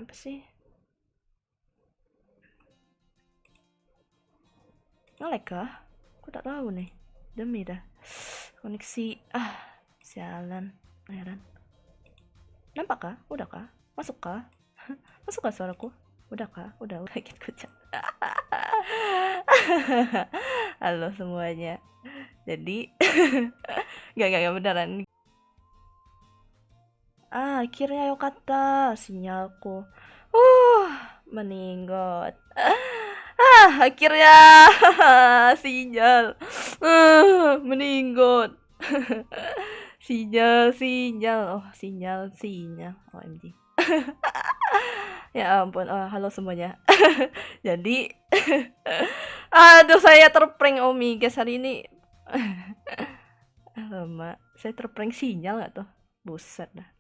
Kenapa sih? Nge-lag kah? Aku tak tahu nih. Demi dah. Koneksi. Sialan. Heran. Nampak kah? Udah kah? Masuk kah? Masuk kah suaraku? Udah kah? Udah gitu kucak. Halo semuanya. Jadi gak beneran. Akhirnya yokata sinyalku. Meninggot. Akhirnya sinyal. Meninggot. Sinyal. Oh, sinyal. OMG. Ya ampun. Halo semuanya. Jadi aduh, saya terprank Omi guys hari ini. Lama. Saya terprank sinyal gak tuh? Buset dah.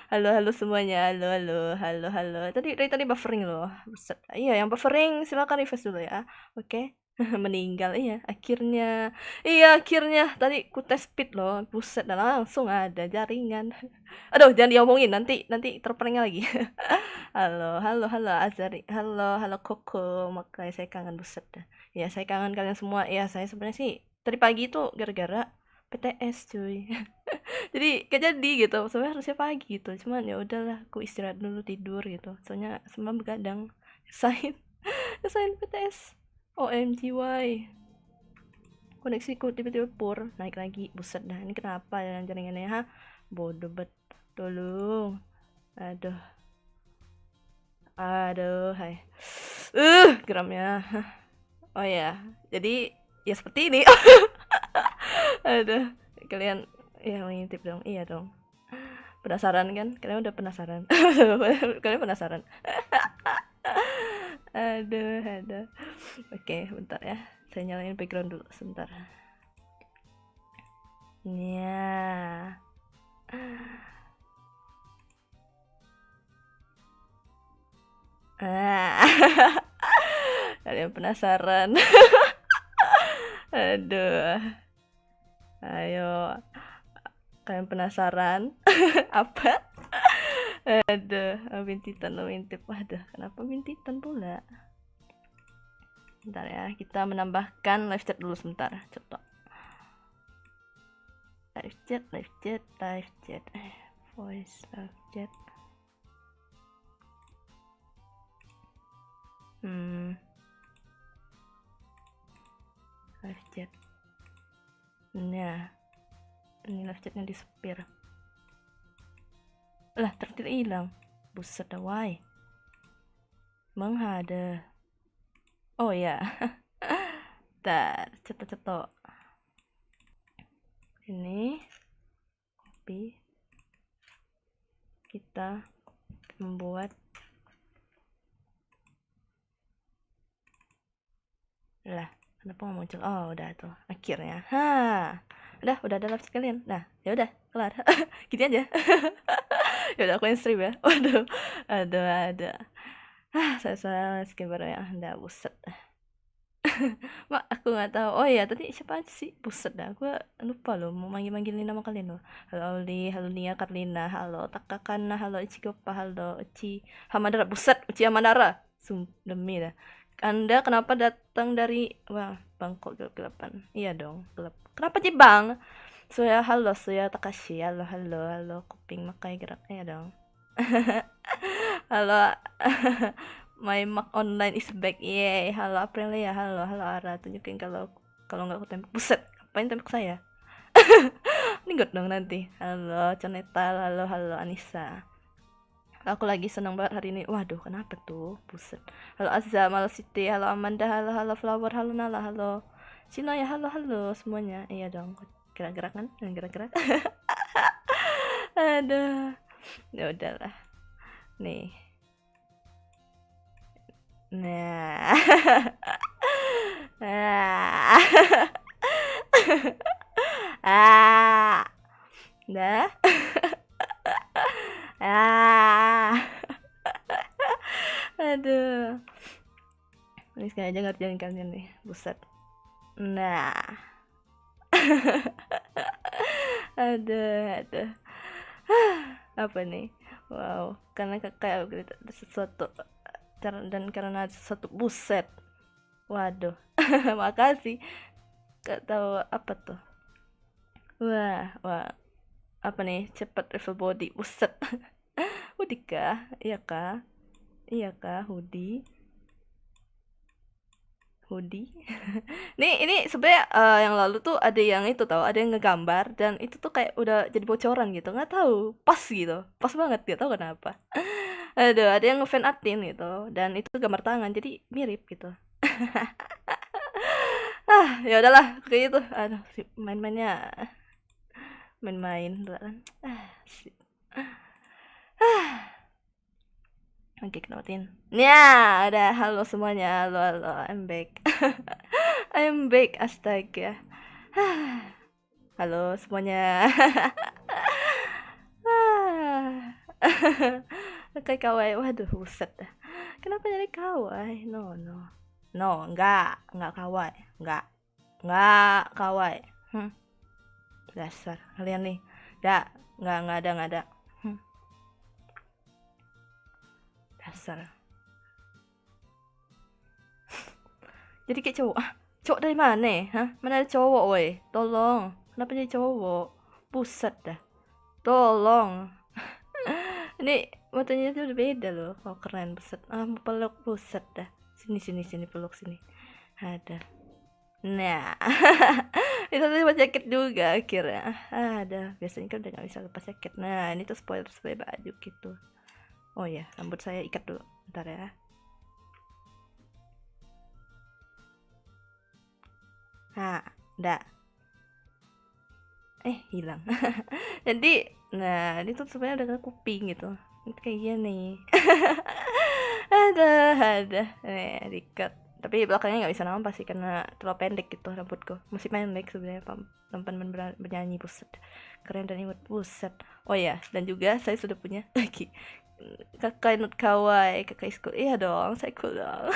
Halo semuanya. Halo. Tadi buffering loh. Buset. Iya, yang buffering silakan refresh dulu ya. Oke. Meninggal akhirnya. Tadi ku tes speed loh. Buset, dan langsung ada jaringan. Aduh, jangan diomongin nanti terprank lagi. Halo Azari. Halo Koko. Makanya saya kangen, buset dah. Ya, saya kangen kalian semua. Ya, saya sebenarnya sih tadi pagi itu gara-gara PTS cuy. Jadi gak jadi gitu, sebenarnya harusnya pagi gitu, cuman ya udahlah, aku istirahat dulu, tidur gitu, soalnya semalam begadang. Kesain PTS. OMG, why koneksiku tiba-tiba naik lagi, buset dah, ini kenapa ya jaringannya, bodoh bet, tolong. Aduh, hai. Geramnya. Oh ya, jadi ya seperti ini. Aduh, kalian ya mengintip dong. Iya dong. Penasaran kan? Kalian udah penasaran. Kalian penasaran. Aduh. Oke, bentar ya. Saya nyalain background dulu sebentar. Ya. Kalian penasaran? Aduh. Ayo. Kalian penasaran? Apa? Aduh, bintitan. Waduh, kenapa bintitan pula? Bentar ya, kita menambahkan live chat dulu sebentar. Coba. Live chat. Voice live chat. Live chat. Nah, ini live chatnya di spare. Lah, ternyata hilang. Buset dah, why? Menghada. Oh ya. Cetok. Ini copy. Kita membuat lah, kenapa nggak muncul? Oh, udah tuh akhirnya. Udah ada live sekalian. Nah, ya udah kelar. Gitu aja. Ya udah, aku yang stream ya. Waduh. Ada. Saya skin baru ya. Udah, buset. Mak, aku nggak tahu. Oh ya, tadi siapa aja sih? Buset dah, aku lupa loh mau manggilin nama kalian loh. Halo Auli, halo Nia Karlina, halo Takakana, halo Ichigopa, halo Uchi Hamadara. Buset, Uchi Hamadara. Demi dah. Anda kenapa datang dari Bangkok gelap-gelapan? Iya dong, gelap. Kenapa sih Bang? Halo Takashi, halo kuping makai gerak. Iya dong. Halo. My Mac online is back. Yay. Halo Aprilia, halo Ara. Tunjukin kalau nggak aku tembak. Buset, ngapain tembak saya? Ninggot dong nanti. Halo Canetal, halo Anissa. Aku lagi senang banget hari ini. Waduh, kenapa tuh? Buset. Halo Azza, halo Siti, halo Amanda, halo Flower, halo Nala, halo Cina ya, halo semuanya. Iya dong. Gerak-gerak kan? Gerak-gerak. Aduh. Ya udahlah. Nih. Nah. Dah. Aduh. Ini sekali aja ngerjain kalian nih. Buset. Nah. Aduh. Apa nih? Wow, karena kayak gitu, ada sesuatu dan karena ada sesuatu buset. Waduh, makasih. Gak tahu apa tuh. Wah, wah, apa nih? Cepat refill body, buset. Hoodie kah? Iya kah? Iya kah? Hoodie. Nih, ini sebenarnya yang lalu tuh ada yang itu tahu, ada yang ngegambar dan itu tuh kayak udah jadi bocoran gitu, nggak tahu, pas gitu, pas banget, gak tahu kenapa. Aduh, ada yang nge-fan artin gitu, dan itu gambar tangan, jadi mirip gitu. Ya udahlah, kayak gitu. Aduh, main-mainnya, main-main, kan. Sip. Oke, kenautin. Ya, ada halo semuanya, halo, halo, I'm back. I'm back, astaga. Halo semuanya. Kayak kawaii, waduh, buset dah. Kenapa jadi kawaii? No, no. No, enggak kawaii. Enggak kawaii. Dasar kalian nih. Enggak ada. Dasar. Jadi kayak cowok. Cowok dari mana? Hah? Mana ada cowok, woi? Tolong. Kenapa jadi cowok? Buset dah. Tolong. Ini matanya tuh udah beda loh. Oh, keren, buset. Mau peluk, buset dah. Sini peluk sini. Ada. Nah. Itu tuh lepas jaket juga akhirnya. Ada. Biasanya kan udah gak bisa lepas jaket. Nah, ini tuh spoiler baju gitu. Oh ya, rambut saya ikat dulu. Bentar ya. Udah. Hilang. Jadi, nah, ini tuh sebenarnya udah ke kuping gitu. Ini kayak gini. ada. Dikat. Tapi belakangnya nggak bisa nampak sih karena terlalu pendek gitu rambutku. Masih pendek sebenarnya, teman-teman bernyanyi, buset. Keren dan imut, buset. Oh ya, dan juga saya sudah punya lagi. Kakak not kawaii, kakak school. Iya dong, saya cool dong.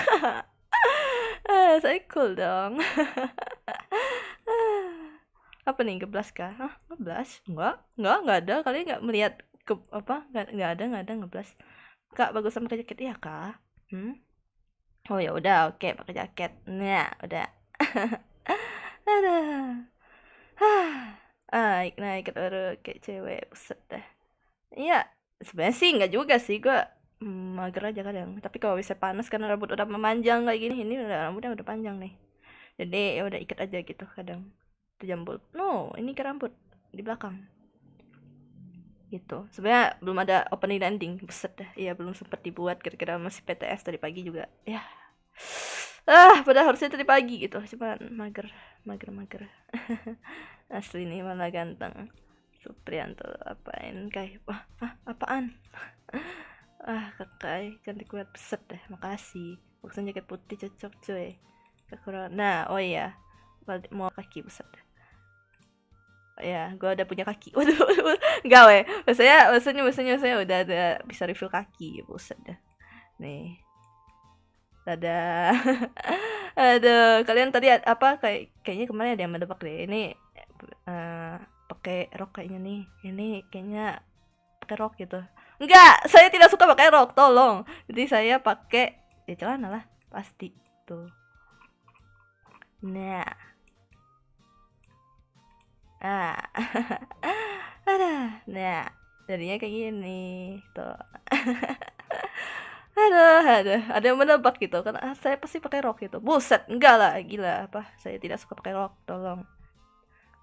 Saya cool dong. Apa nih, ngeblas kah? Ngeblas? Enggak ada. Kalian nggak melihat ke apa? Nggak ada ngeblas. Kak, bagusan pakai jaket ya, Kak? Oh ya udah, oke, pakai jaket. Nah, udah. Ada. Naik baru kayak cewek, buset dah. Iya, sebenarnya sih nggak juga sih, gua mager aja kadang. Tapi kalau bisa panas karena rambut udah memanjang kayak gini, ini rambutnya udah panjang nih. Jadi ya udah ikat aja gitu kadang. Jambul. No, ini ke rambut di belakang. Gitu. Sebenarnya belum ada opening dan ending. Buset dah. Iya, belum sempat dibuat kira-kira masih PTS tadi pagi juga. Ya. Padahal harusnya tadi pagi gitu. Cuman mager. Asli nih malah ganteng. Suprianto apain kayak apaan? Kakak cantik banget, beset deh, makasih. Bagusan jaket putih cocok cuy. Nah, oh iya, mau kaki, beset deh. Ya, gue udah punya kaki. Waduh, enggak weh. Maksudnya saya udah ada bisa review kaki, buset dah. Nih. Dadah. Aduh, kalian tadi apa kayaknya kemarin ada yang mendebak deh. Ini pakai rok kayaknya nih. Ini kayaknya pakai rok gitu. Enggak, saya tidak suka pakai rok, tolong. Jadi saya pakai celana lah, pasti tuh. Nah. Nah, jadinya kayak gini tuh. Ada yang menebak gitu kan, saya pasti pakai rok gitu. Buset, enggak lah, gila apa? Saya tidak suka pakai rok, tolong.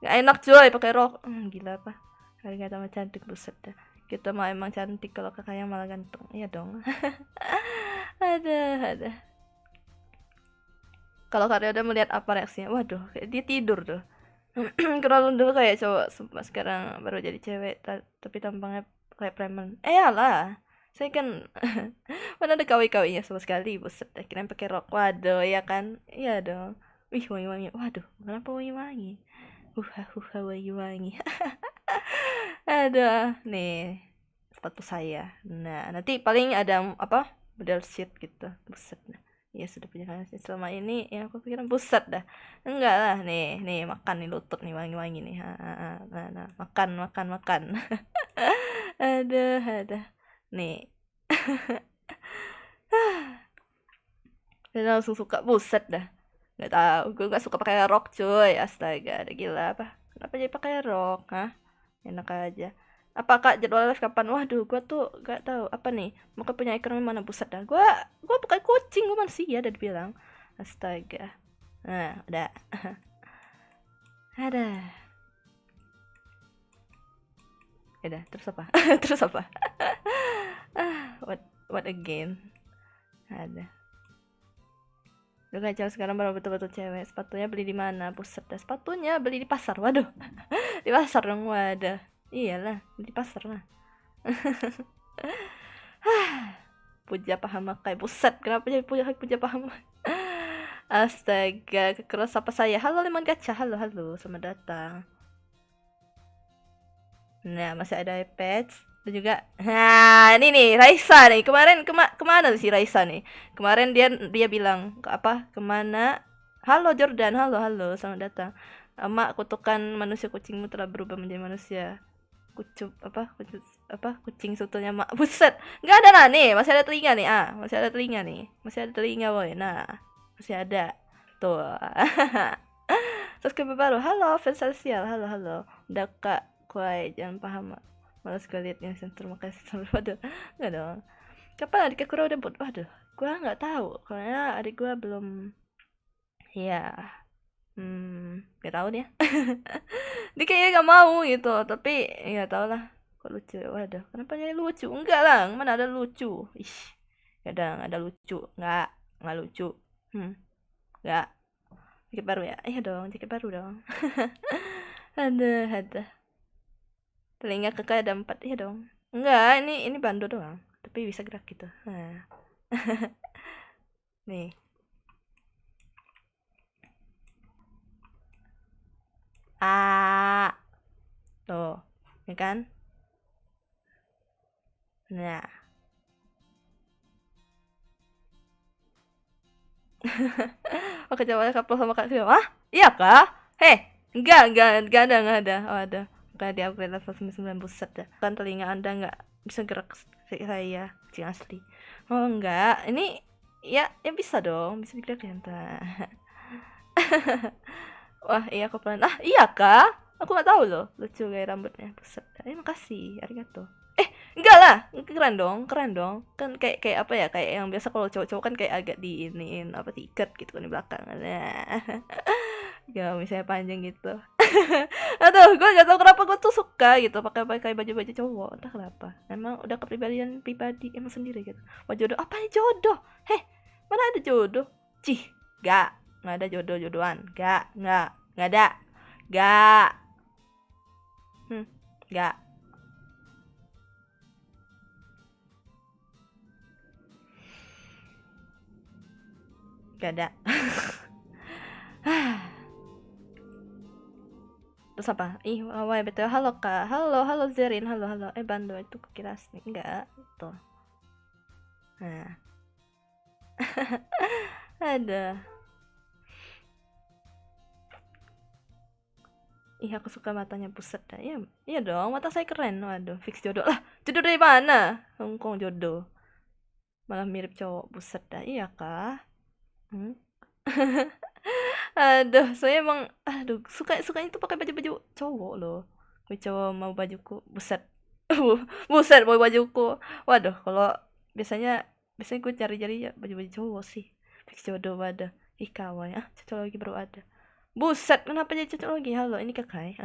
Nggak enak coy pakai rok. Gila apa? Kali nggak tambah cantik, buset dah. Kita mah emang cantik kalau kakaknya malah ganteng, iya dong. ada. Kalau kalian udah melihat apa reaksinya? Waduh, dia tidur tuh. Kenalan dulu kayak cowok, sekarang baru jadi cewek tapi tampangnya kayak preman. Alah, saya kan mana ada kawi-kawinya sama sekali, buset dah, kirain pakai rok. Waduh, ya kan? Iya dong. Wih, wangi-wangi. Waduh, kenapa wangi-wangi? Wangi-wangi. Aduh, nih sepatu saya. Nah, nanti paling ada apa? Model sheet gitu. Buset dah. Ya sudah punya sih selama ini ya aku pikiran, buset dah. Enggak lah, nih makan nih lutut nih wangi-wangi nih. Nah, makan. Aduh. Nih. Dan langsung suka, buset dah. Nggak tahu, gue nggak suka pakai rok cuy. Astaga, ada gila apa? Kenapa jadi pakai rok? Hah? Enak aja. Apakah jadwal live kapan? Waduh, gue tuh nggak tahu apa nih. Mau punya ekonomi mana, buset dah. Gue bukan kucing, gue manusia udah dibilang. Astaga. Nah, udah. Ada. Udah, terus apa? Terus apa? What again? Ada. Udah kacau, sekarang baru betul-betul cewek. Sepatunya beli di mana? Buset dah, sepatunya beli di pasar. Waduh. Di pasar dong, waduh. Iyalah, di pasar lah. Puja Pahamakai. Buset, kenapa jadi puja Pahamakai? Astaga, kekeras apa saya? Halo Lemon Gacha, halo, selamat datang. Nah, masih ada iPad. Dan juga, nah ini nih Raisa nih. Kemarin kemana sih Raisa nih? Kemarin dia bilang apa? Kemana? Halo Jordan, halo, selamat datang. Mak, kutukan manusia kucingmu telah berubah menjadi manusia. Kucing sutunya mak. Buset, nggak ada lah nih. Masih ada telinga nih. Masih ada telinga nih. Masih ada telinga boy. Nah, masih ada. Tuh. Subscriber baru. Halo, fans sosial. Halo. Udah kak, kuai, jangan paham. Malas gue liat yang sensor, makasih sensor. Waduh, nggak dong. Kapan adik Kuro debut? Waduh, gue nggak tahu. Karena adik gue belum. Ya, nggak tahu nih ya. Dia kayaknya nggak mau gitu, tapi ya tau lah. Kok lucu? Waduh, kenapa jadi lucu? Enggak lah, mana ada lucu? Ih, nggak ada lucu, nggak lucu. Nggak. Jaket baru ya? Iya dong, jaket baru dong. Ada. Telinga kakak ada 4, iya dong. Enggak, ini bando doang, tapi bisa gerak gitu. Nah. Nih. Tuh, ya kan? Nah. Oke, coba couple sama Kak Rio. Iya kah? Enggak ada. Oh, ada. Kayak di upgrade level 99, buset dah. Kan telinga Anda nggak bisa gerak saya, kucing asli. Oh, enggak. Ini ya bisa dong, bisa digerakin. Wah, iya aku pelan. Iya kah? Aku nggak tahu loh. Lucu kayak rambutnya. Buset. Makasih. Arigato. Enggak lah, keren dong. Kan kayak apa ya? Kayak yang biasa kalau cowok-cowok kan kayak agak diiniin apa diikat gitu kan di belakang. Nah. Ya, misalnya panjang gitu. Aduh, gue gak tau kenapa gue tuh suka gitu pakai baju-baju cowok. Entah kenapa. Emang udah kepribadian pribadi emang sendiri gitu. Mau jodoh apa nih jodoh? Mana ada jodoh? Cih, nggak ada jodoh-jodohan. Nggak ada. Nggak. Nggak. Gak ada. Terus apa? Wah, betul. Halo kak. Halo Zerin. Halo. Bando itu kekiras nih. Enggak. Tuh. Nah. Ada. Aku suka matanya, buset dah. Iya dong, mata saya keren. Waduh, fix jodoh lah. Jodoh dari mana? Hongkong jodoh. Malah mirip cowok, buset dah. Iya kah? Aduh, saya emang sukanya tuh pakai baju-baju cowok loh. Cowok mau bajuku, buset. Buset mau bajuku. Waduh, kalau biasanya gue cari-cari ya baju-baju cowok sih. Fix jodoh, waduh. Kawaii. Cocok lagi baru ada. Buset, kenapa jadi cocok lagi? Halo, ini kakak.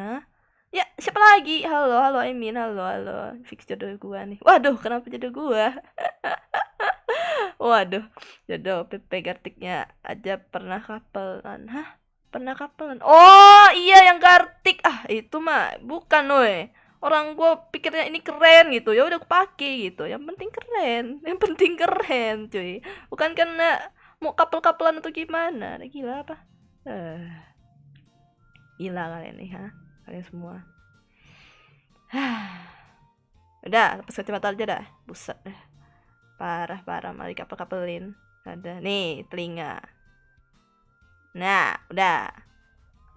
Ya, siapa lagi? Halo, Emin. Halo. Fix jodoh gua nih. Waduh, kenapa jodoh gua? Waduh, jodoh PP Gartiknya aja pernah kapelan. Pernah kapelan. Oh, iya yang Gartik. Itu mah bukan, woi. Orang gue pikirnya ini keren gitu. Ya udah aku pakai gitu. Yang penting keren, cuy. Bukan karena mau kapel-kapelan atau gimana. Gila apa? Gila kalian nih, kalian semua. Udah, lepas kacamata aja dah. Buset dah. Parah, mari kapel-kapelin. Ada nih telinga. Nah, udah.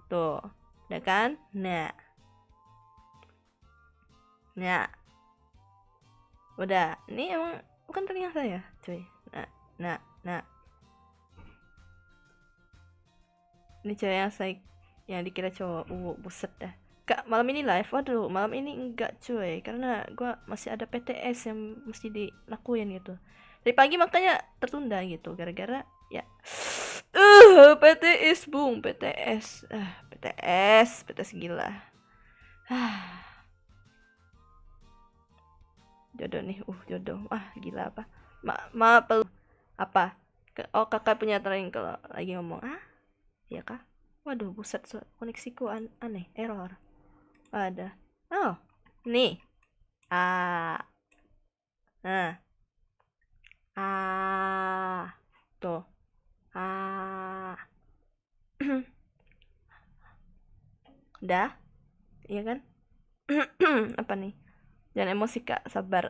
Tuh, udah kan? Nah. Udah, ini emang bukan telinga saya, cuy. Nah. Ini cewek yang dikira cowok. Buset dah. Kak, malam ini live. Waduh, malam ini enggak cuy, karena gua masih ada PTS yang mesti dilakuin gitu. Dari pagi makanya tertunda gitu, gara-gara ya. PTS, Bung, PTS. PTS gila. Jodoh nih, jodoh. Gila apa? Maaf, apa? Kakak punya tering kalau lagi ngomong. Iya kah? Waduh, buset, koneksiku aneh, error. Ada. Oh, nih. Nah. Tuh. Udah? Iya kan? Apa nih? Jangan emosi kak, sabar.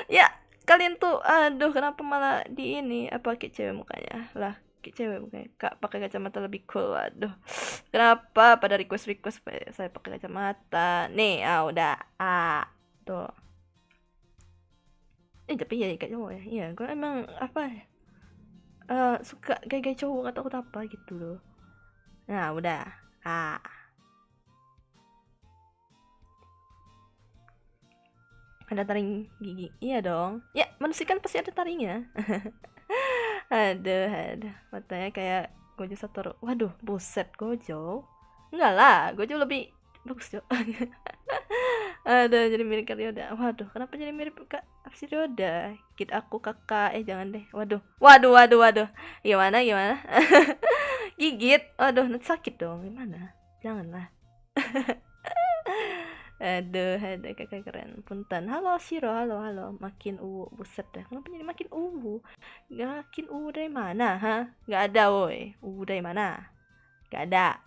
Ya, kalian tuh, aduh, kenapa malah di ini? Apa kayak cewek mukanya? Lah, kayak cewek mukanya. Kak pakai kacamata lebih cool, aduh. Kenapa pada request saya pakai kacamata? Nih, udah. Tuh. Tapi ya kayak cowok ya. Iya, gue emang apa ya? Suka gaya-gaya cowok atau apa gitu loh. Nah, udah. Ada taring gigi. Iya dong. Ya, manusia kan pasti ada taringnya. Aduh. Matanya kayak Gojo Satoru. Waduh, buset Gojo. Enggak lah, Gojo lebih bagus, Jo. Ada jadi mirip Kak Ryoda. Waduh, kenapa jadi mirip Kak Apsi Ryoda? Kid aku kakak. Jangan deh. Waduh. Gimana? Gigit. Waduh, nanti sakit dong. Gimana? Janganlah. Aduh, kakak keren. Punten. Halo Shiro, halo. Makin buset dah. Kenapa jadi makin Makin dari mana, ha? Gak ada, woi. Dari mana? Gak ada.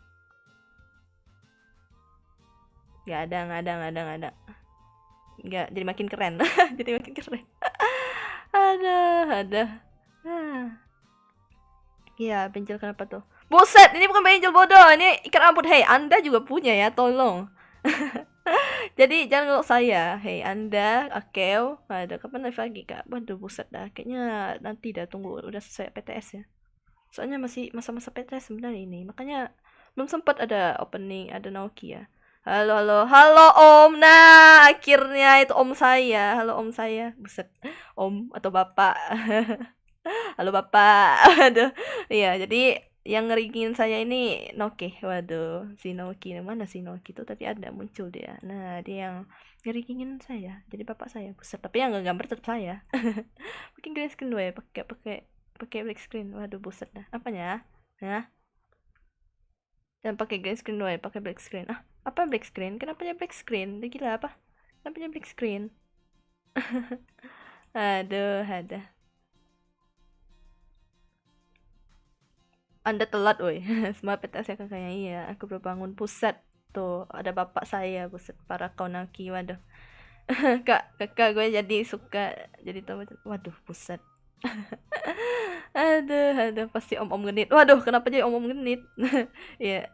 Gak ada. Gak, jadi makin keren. Jadi makin keren. Ada. Iya, benjol kenapa tuh? Buset, ini bukan benjol bodoh. Ini ikat rambut. Hei, Anda juga punya ya, tolong. Jadi jangan ngelok saya. Hei Anda, Akeo, ada kapan live lagi kak? Waduh buset dah. Kayaknya nanti dah tunggu udah selesai PTS ya. Soalnya masih masa-masa PTS sebenarnya ini. Makanya belum sempat ada opening, ada Naoki ya. Halo Om. Nah, akhirnya itu Om saya. Halo Om saya. Buset. Om atau Bapak. Halo Bapak. Aduh. Iya, jadi yang ngeringin saya ini Noki. Waduh, si Noki. Mana si Noki tuh tadi ada muncul dia. Nah, dia yang ngeringin saya. Jadi bapak saya. Buset, tapi yang gambar tetap saya. Mungkin green screen ya, pakai black screen. Waduh, buset dah. Apanya? Nah. Dan pakai green screen ya, pakai black screen. Apa black screen? Kenapa dia black screen? Dia gila apa? Kenapa dia black screen? Aduh, ada. Anda telat, woi. Semua PTS ya kakaknya. Iya, aku baru bangun. Pusat. Tuh, ada bapak saya. Buset, para kaunaki. Waduh. Kakak gue jadi suka. Jadi tahu. Waduh, pusat. Aduh. Pasti om-om genit. Waduh, kenapa jadi om-om genit? Iya.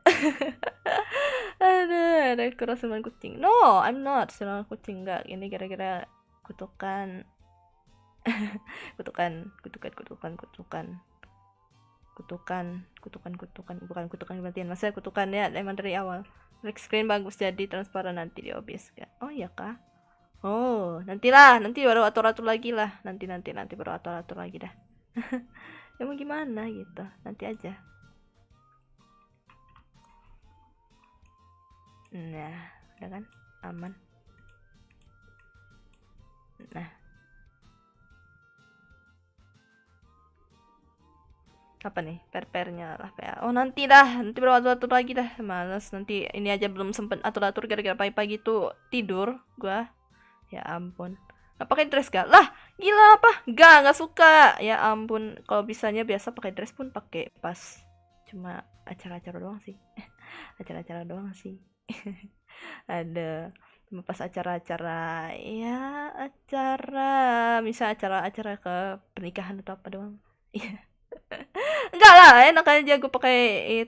Ada kerasaman kucing. No, I'm not. Serangan kucing. Enggak. Ini gara-gara kutukan. kutukan bukan kutukan kematian, maksudnya kutukan ya emang dari awal. Black screen bagus jadi transparan nanti di OBS kan. Oh iya kah? Oh nanti baru atur lagi lah, nanti baru atur lagi dah. Ya mau gimana gitu, nanti aja. Nah udah kan aman. Nah apa nih pernya lah PA. Nanti baru atur lagi dah, males nanti. Ini aja belum sempet atur gara-gara pagi-pagi tuh tidur gua. Ya ampun, nggak pakai dress gak lah, gila apa? Nggak suka. Ya ampun, kalau bisanya biasa pakai dress pun pakai pas cuma acara-acara doang sih. Acara-acara doang sih. Ada cuma pas acara-acara ya, misal acara-acara ke pernikahan atau apa doang. Enggak lah, enak aja gue pakai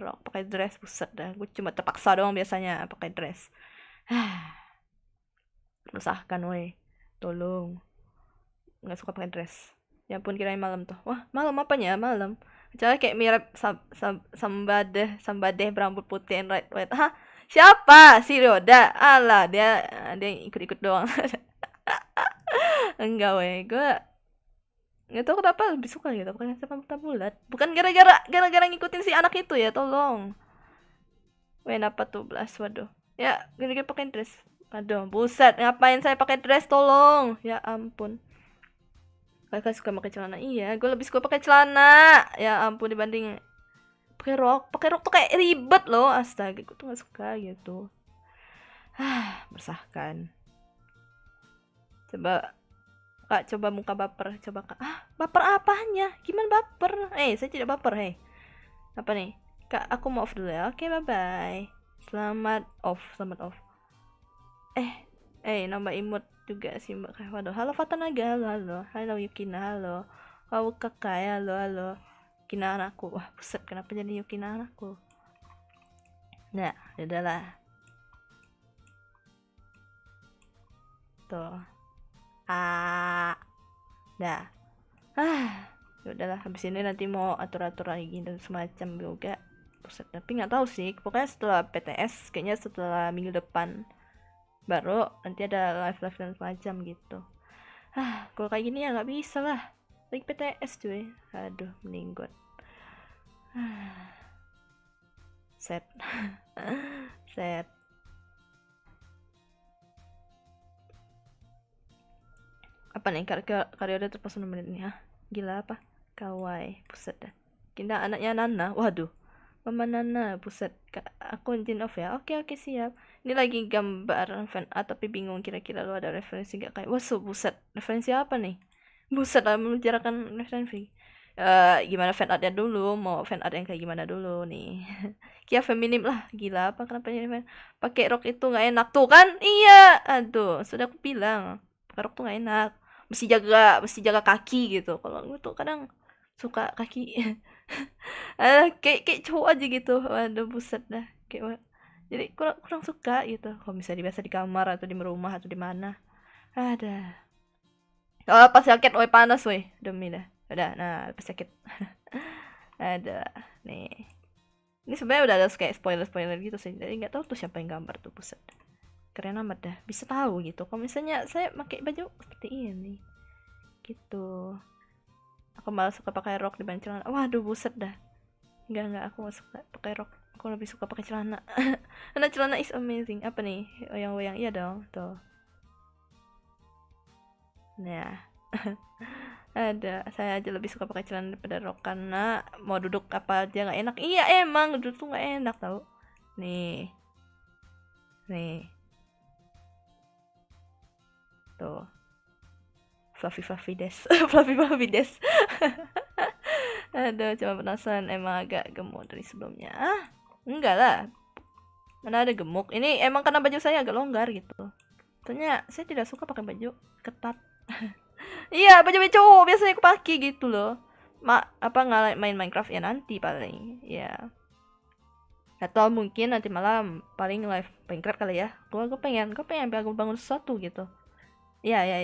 rok, pakai dress. Buset dah, gue cuma terpaksa doang biasanya pakai dress. Resahkan woi. Tolong. Nggak suka pakai dress. Ya ampun, kirain malam tuh. Wah, malam apanya? Malam. Kecuali kayak mirip Sambadeh berambut putih and red white. Hah? Siapa? Si Ryoda. Alah, dia ikut-ikut doang. Enggak weh, gue nggak tahu kenapa lebih suka gitu pakai kacamata bulat. Bukan gara-gara ngikutin si anak itu ya, tolong. Weh, apa tuh belas? Waduh. Ya, gara-gara pakai dress. Aduh, buset, ngapain saya pakai dress, tolong. Ya ampun. Kakak suka pakai celana. Iya, gue lebih suka pakai celana. Ya ampun, dibanding pakai rok. Pakai rok tuh kayak ribet loh. Astaga, gue tuh gak suka gitu. Meresahkan. Coba Kak, coba muka baper. Coba Kak. Baper apanya? Gimana baper? Saya tidak baper, Apa nih? Kak, aku mau off dulu ya. Oke, bye-bye. Selamat off. Nambah emot juga sih Mbak. Waduh, halo Fatanaga, halo Yukina, halo Kakai, halo Yukina anakku. Wah, buset, kenapa jadi Yukina anakku? Nah, udahlah. Tuh. Dah. Udahlah, habis ini nanti mau atur-atur lagi dan semacam juga. Buset, tapi nggak tahu sih. Pokoknya setelah PTS, kayaknya setelah minggu depan baru nanti ada live dan semacam gitu. Kalau kayak gini ya nggak bisa lah. Lagi PTS cuy. Aduh, meninggot. Set. Set. Apa nih karya terpesona menit nih? Gila apa? Kawaii. Buset dah. Kita anaknya Nana. Waduh. Mama Nana, buset. Aku izin off ya. Oke, siap. Ini lagi gambar fan art tapi bingung kira-kira lu ada referensi gak kayak. Wah, buset. Referensi apa nih? Buset lah, membicarakan referensi. Gimana fan artnya dulu? Mau fan art yang kayak gimana dulu nih? Kia feminim lah. Gila apa? Kenapa ini pakai rok itu nggak enak tuh kan? Iya. Aduh, sudah aku bilang. Pakai rok tuh nggak enak. Mesti jaga kaki gitu. Kalau gue tuh kadang suka kaki kayak cowok aja gitu. Waduh, buset dah. Jadi kurang suka gitu. Kalau misalnya biasa di kamar atau di rumah atau di mana. Ada. Pas jaket, woi panas woi. Demi dah. Udah, nah pas jaket. Ada. Nih. Ini sebenarnya udah ada kayak spoiler gitu sih. Jadi nggak tahu tuh siapa yang gambar tuh, buset. Keren amat dah. Bisa tahu gitu. Kalau misalnya saya pakai baju seperti ini. Gitu. Aku malah suka pakai rok dibanding celana. Waduh, buset dah. Enggak, aku gak suka pakai rok. Aku lebih suka pakai celana. Karena celana is amazing. Apa nih? Wayang-wayang, iya dong. Tuh. Nah. Saya aja lebih suka pakai celana daripada rok karena mau duduk apa aja nggak enak. Iya emang duduk tuh nggak enak tau. Nih. Tuh. Fluffy des. Fluffy des. Aduh, cuma penasaran, emang agak gemuk dari sebelumnya. Enggak lah. Mana ada gemuk. Ini emang karena baju saya agak longgar gitu. Ternyata saya tidak suka pakai baju ketat. Iya, baju cowok biasanya aku pakai gitu loh. Nggak main Minecraft ya nanti paling. Ya. Atau mungkin nanti malam paling live Minecraft kali ya. Gue pengen bangun sesuatu gitu. Ya. Ya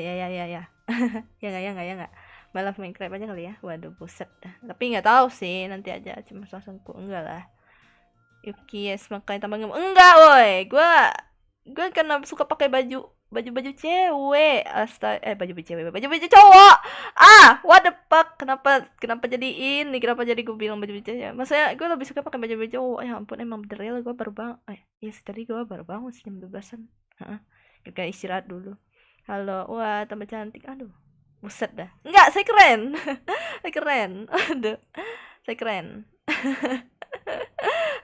nggak. Malam Minecraft aja kali ya. Waduh, buset dah. Tapi nggak tahu sih, nanti aja cuma sosokku. Enggak lah. Yuki yes, makanya tambah gemuk. Enggak, woi. Gue karena suka pakai baju cewek. Baju cowok. What the fuck? Kenapa jadi ini? Kenapa jadi gue bilang baju cewek? Maksudnya gue lebih suka pakai baju cowok. Ya ampun, emang bener ya, gue baru bangun. Iya sih, tadi gue baru bangun sih jam 12-an. Kita istirahat dulu. Halo, wah tambah cantik. Aduh, buset dah. Enggak, saya keren. Saya keren. Aduh, saya keren.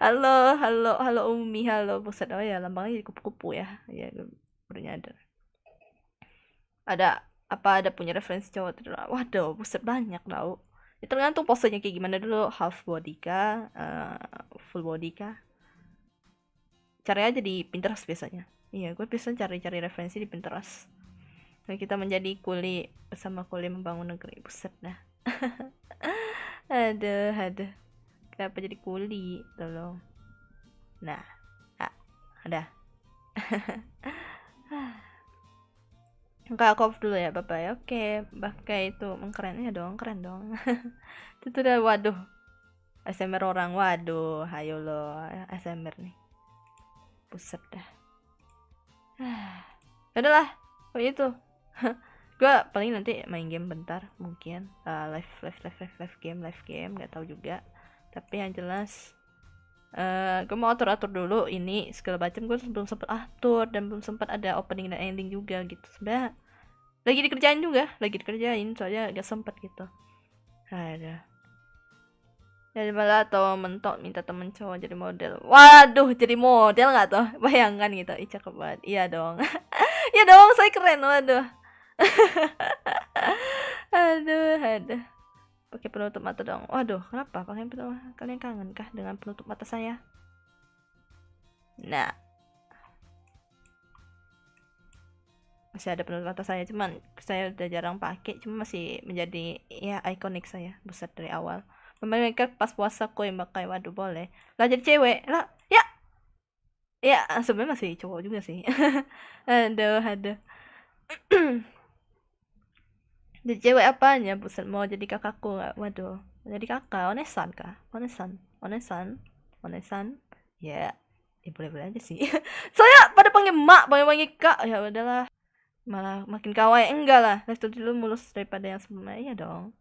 halo Umi, halo, buset. Oh ya, lambangnya jadi kupu-kupu ya. Ya, gue baru nyadar. Ada punya referensi cowok terus. Waduh, buset, banyak tau. Ya, tergantung posenya kayak gimana dulu. Half body kah, full body kah. Cari aja di Pinterest biasanya. Iya, gue biasanya cari referensi di Pinterest. Dan kita menjadi kuli bersama kuli membangun negeri. Buset dah. Aduh. Kenapa jadi kuli? Tolong. Nah, ada. Enggak, aku off dulu ya, bye-bye. Oke, pakai itu keren ya dong, keren dong. Itu udah, waduh. ASMR orang, waduh, ayo lo, ASMR nih. Buset dah. Udahlah, oh itu. Gua paling nanti main game bentar, mungkin live game, nggak tahu juga. Tapi yang jelas, gue mau atur dulu ini segala macam. Gue belum sempat atur dan belum sempat ada opening dan ending juga gitu. Sebenarnya lagi dikerjain soalnya gak sempat gitu. Ada. Jadi malah atau mentok minta temen cowok jadi model. Waduh, jadi model nggak tuh? Bayangkan gitu. Ih, cakep banget. Iya dong. Iya dong, saya keren. Waduh. Aduh. Pakai penutup mata dong. Waduh, kenapa? Pakai penutup. Kalian kangen kah dengan penutup mata saya? Nah, masih ada penutup mata saya, cuman saya udah jarang pakai, cuma masih menjadi ya ikonik saya buset dari awal. Memainkan pas puasa koi pakai, waduh boleh lah jadi cewek lah ya. Ya sebenarnya masih cowok juga sih. Aduh. Jadi cewek apanya buset, mau jadi kakakku nggak? Waduh, jadi kakak onesan kah? Onesan ya. Boleh aja sih. Saya pada panggil mak, panggil kak, ya udahlah. Malah makin kawaii. Enggak lah, let's dulu mulus daripada yang sebelumnya. Iya dong.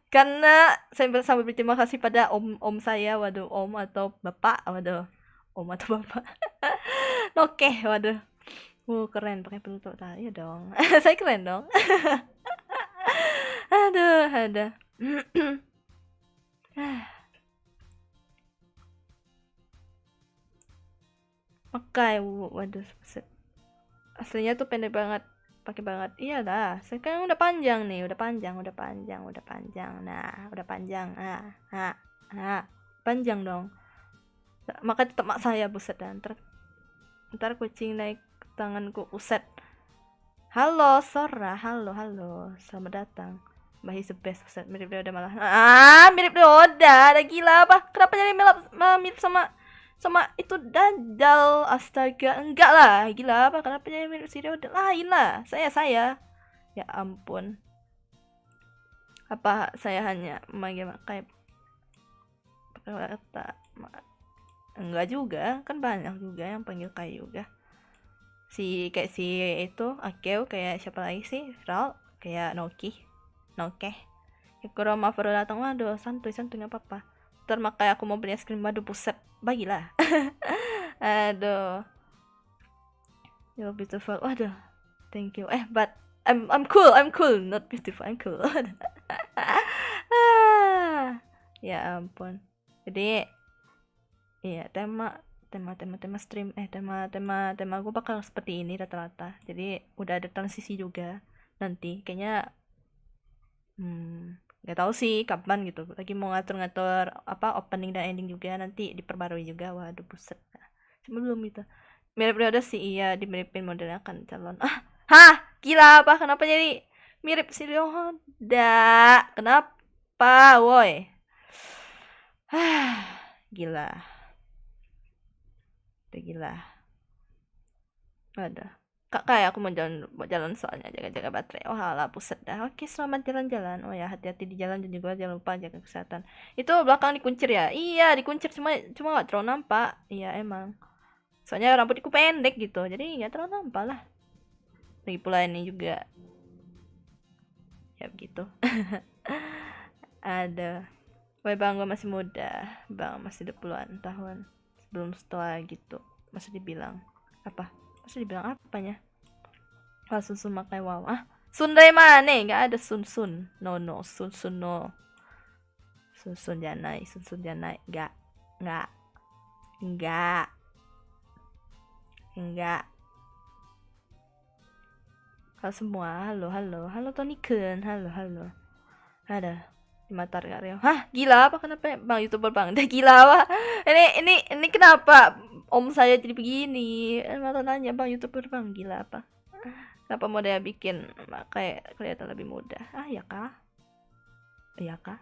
Karena saya sampai berterima kasih pada om saya, waduh, om atau bapak, waduh, om atau bapak. Oke, waduh, keren pakai penutup tadi ya dong. Saya keren dong. Aduh. Oke, waduh, aslinya tuh pendek banget, pakai banget. Iya dah, sekarang udah panjang nih, udah panjang. Nah, udah panjang. Panjang dong. Maka tetap mak saya, buset dan ntar kucing naik tanganku, uset. Halo Sora, halo, selamat datang. Mbak is the best, buset, mirip Doda malah. Mirip Doda, ada gila apa? Kenapa jadi mirip sama itu Dajjal? Astaga, enggak lah, gila apa? Kenapa jadi mirip si Doda? Lain lah, saya. Ya ampun. Apa saya hanya memanggil kayak kata? Enggak juga, kan banyak juga yang panggil kayak juga. Kayak si itu Akeo, kayak siapa lagi sih? Ral, kayak Noke. Ya Kurama baru datang, waduh, santuy nggak apa-apa. Ntar makanya aku mau beli es krim, waduh, buset, bagilah. Aduh. You're beautiful, waduh, thank you. But I'm cool, not beautiful, I'm cool. Ya ampun. Jadi iya, tema stream, tema gue bakal seperti ini rata-rata. Jadi udah ada transisi juga nanti kayaknya. Nggak tahu sih kapan gitu, lagi mau ngatur apa opening dan ending juga, nanti diperbarui juga. Waduh, buset, cuma belum gitu. Mirip ada sih, iya, dimiripin modelnya kan calon. Gila apa? Kenapa jadi mirip si Ryoda? Kenapa woi? Gila. Ada. Kayak aku mau jalan soalnya, jaga baterai. Alah, buset dah. Oke, selamat jalan-jalan. Oh ya, hati-hati di jalan dan juga jangan lupa jaga kesehatan. Itu belakang dikuncir ya? Iya, dikuncir, cuma nggak terlalu nampak. Iya, emang. Soalnya rambutku pendek gitu, jadi nggak terlalu nampak lah. Lagi pula ini juga. Ya begitu. Ada. Woi bang, gue masih muda. Bang, masih 20-an tahun. Sebelum setelah gitu. Masih dibilang apanya? Sun makai wow. Sun dari mana? Nggak ada sun. No, sun no. Sun janai. Enggak. Halo semua, halo Tony Kun, halo. Ada di mata Rio. Gila apa? Kenapa bang YouTuber bang? Dah gila apa? Ini kenapa om saya jadi begini? Mata nanya bang YouTuber bang, gila apa? Kenapa mau dia bikin kayak kelihatan lebih muda? Ya kah? Kayak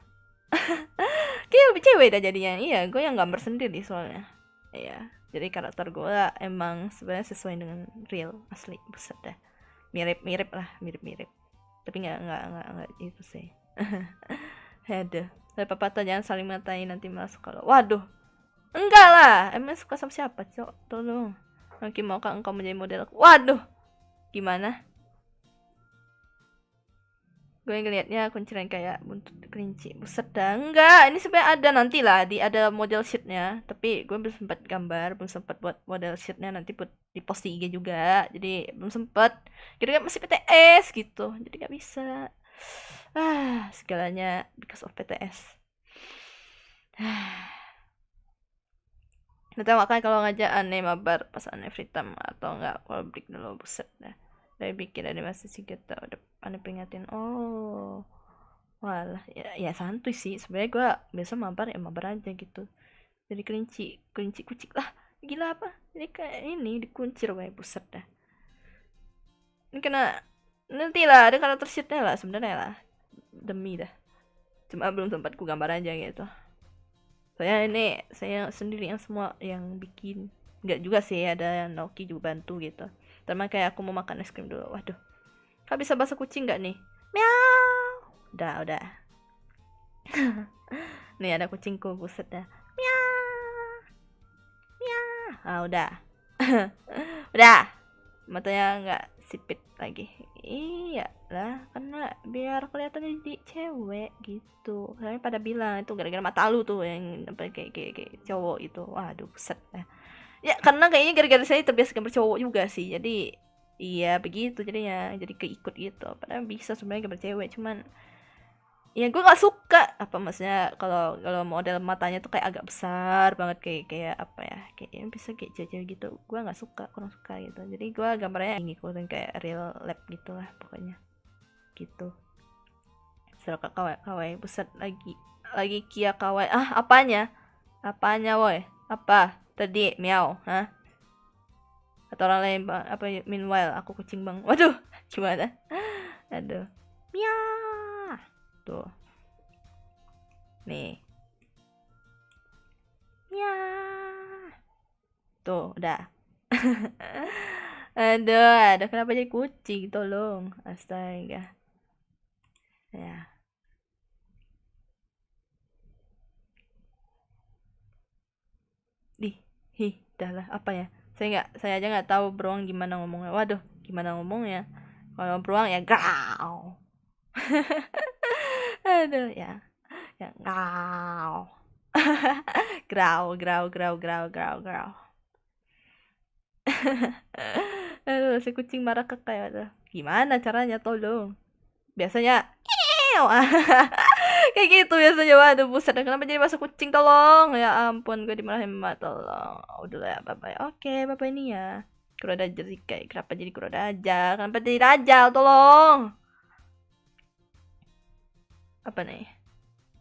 lebih cewek dah jadinya. Iya, gue yang gambar sendiri soalnya. Iya, jadi karakter gue emang sebenarnya sesuai dengan real asli, buset dah. mirip-mirip lah, mirip-mirip. Tapi nggak itu sih. Aduh, tapi pepatah jangan saling matain nanti masuk kalau. Waduh, enggak lah, emang suka sama siapa, cok? Tolong. Mungkin maukah engkau menjadi model? Waduh, gimana? Gue ngelihatnya kunciran kayak buntut kelinci. Buset dah. Enggak, ini sebenarnya ada nanti lah, ada model sheetnya. Tapi gue belum sempat gambar, belum sempat buat model sheetnya, nanti buat di post di IG juga. Jadi belum sempat. Kira-kira masih PTS gitu. Jadi gak bisa. Segalanya because of PTS. Nanti makanya kalau ngajak aneh mabar pas aneh free time atau enggak kalau break dulu, buset dah. Dari bikin animasi sih kita udah aneh peringatin. Oh, walah, ya santuy sih. Sebenarnya gue biasa mabar ya mabar aja gitu. Jadi kelinci kucing lah. Gila apa? Jadi kayak ini dikuncir wae, buset dah. Ini kena nanti lah ada karakter sheetnya lah sebenarnya lah. Demi dah. Cuma belum sempat ku gambar aja gitu. Soalnya ini saya sendiri yang semua yang bikin. Enggak juga sih, ada yang Naoki juga bantu gitu. Terus kayak aku mau makan es krim dulu. Waduh. Kak bisa bahasa kucing nggak nih? Miau. Udah. Nih ada kucingku, buset dah. Miau. Miau. Udah. Udah. Matanya nggak sipit lagi. Iya lah, karena biar kelihatan jadi cewek gitu. Kalian pada bilang itu gara-gara mata lu tuh yang apa kayak cowok itu. Waduh, buset dah. Ya karena kayaknya gara-gara saya terbiasa gambar cowok juga sih. Jadi iya begitu jadinya, jadi keikut gitu. Padahal bisa sebenarnya gambar cewek, cuman ya gue nggak suka apa maksudnya kalau model matanya tuh kayak agak besar banget, kayak apa ya, kayak yang bisa kayak cewek gitu. Gue nggak suka, kurang suka gitu. Jadi gue gambarnya ngikutin kayak real lab gitulah pokoknya gitu. Seraka kawai buset lagi kia kawai. Apanya woi, apa tadi miau atau orang lain bang, apa meanwhile aku kucing bang. Waduh, gimana? Aduh, miau tuh nih, miau tuh udah. Aduh, kenapa jadi kucing, tolong, astaga ya. Dah lah, apa ya, saya aja nggak tahu beruang gimana ngomongnya. Waduh, gimana ngomongnya kalau beruang ya grau. Aduh ya grau. Grau. Aduh, si kucing marah ke kayak gimana caranya, tolong. Biasanya kayak gitu biasanya. Waduh, buset, kenapa jadi bahasa kucing, tolong ya ampun, gue dimarahin emak, tolong. Udah lah ya, bye oke, bye nih ya. Kuroda jadi kayak kenapa jadi kuroda aja, kenapa jadi rajal, tolong. Apa nih,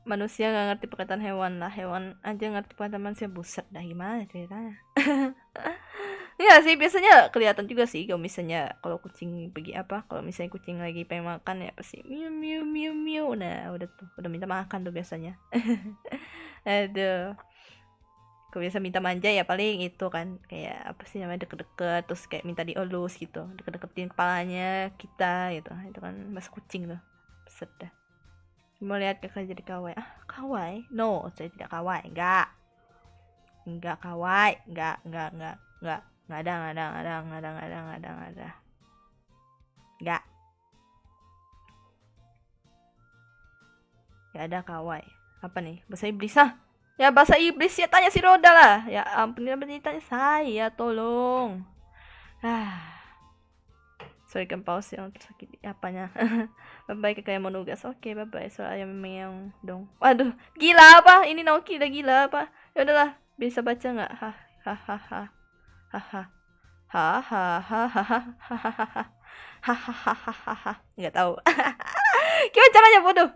manusia nggak ngerti perkataan hewan lah, hewan aja ngerti perkataan manusia, buset dah, gimana ceritanya. Ya sih, biasanya kelihatan juga sih kalau misalnya kalau kucing pergi apa, kalau misalnya kucing lagi pengen makan ya pasti miu miu miu miu. Nah udah minta makan tuh biasanya. Aduh, kalau biasa minta manja ya paling itu kan kayak apa sih namanya, deket-deket terus kayak minta dielus gitu, deket-deketin kepalanya kita gitu. Itu kan bahasa kucing tuh. Buset dah. Mau lihat kakak jadi kawai? Kawai? No, saya tidak kawai. Enggak kawai. Enggak. Nggak ada. Nggak ada kawai. Apa nih? Bahasa iblis Ya bahasa iblis ya, tanya si Roda lah. Ya ampun, kenapa ditanya saya, tolong. Sorry kan pause yang tersakiti apanya. Bye-bye kayak mau nugas. Oke, bye-bye. Soal ayam meong dong. Waduh, gila apa? Ini Naoki udah gila apa? Ya udahlah, bisa baca nggak? Hahaha. Nggak tahu. Gimana caranya, bodoh?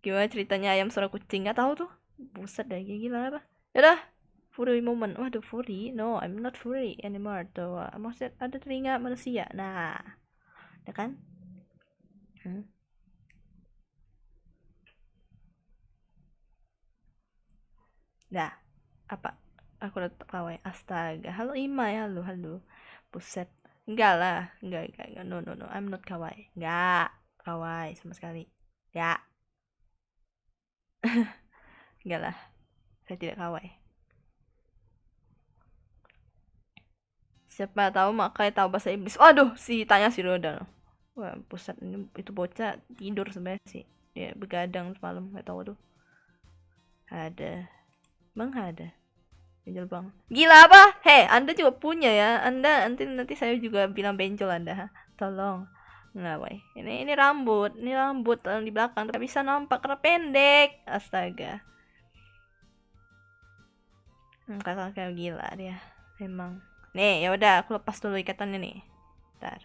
Gimana ceritanya ayam suara kucing? Nggak tahu tuh. Buset dah, gila apa? Yaudah, furry moment. Waduh, furry? No, I'm not furry anymore tuh. Maksudnya ada telinga manusia. Nah, ya kan? Nah, apa? Aku udah kawai. Astaga. Halo Ima ya, halo. Buset. Enggak lah, enggak. No, no, no. I'm not kawaii. Enggak, kawaii sama sekali. Enggak, enggak lah. Saya tidak kawaii. Siapa tahu Makai tahu bahasa Inggris. Waduh, tanya si Roda. Wah, pusat ini itu bocah tidur sebenarnya sih. Dia begadang semalam, nggak tahu tuh. Ada. Bang ada. Benjol bang. Gila apa? Hei, Anda juga punya ya. Anda nanti saya juga bilang benjol Anda. Ha? Tolong. Nggak, boy. Ini rambut. Ini rambut di belakang. Tidak bisa nampak karena pendek. Astaga. Kakak kayak gila dia. Emang. Nih, ya udah aku lepas dulu ikatannya nih. Ntar.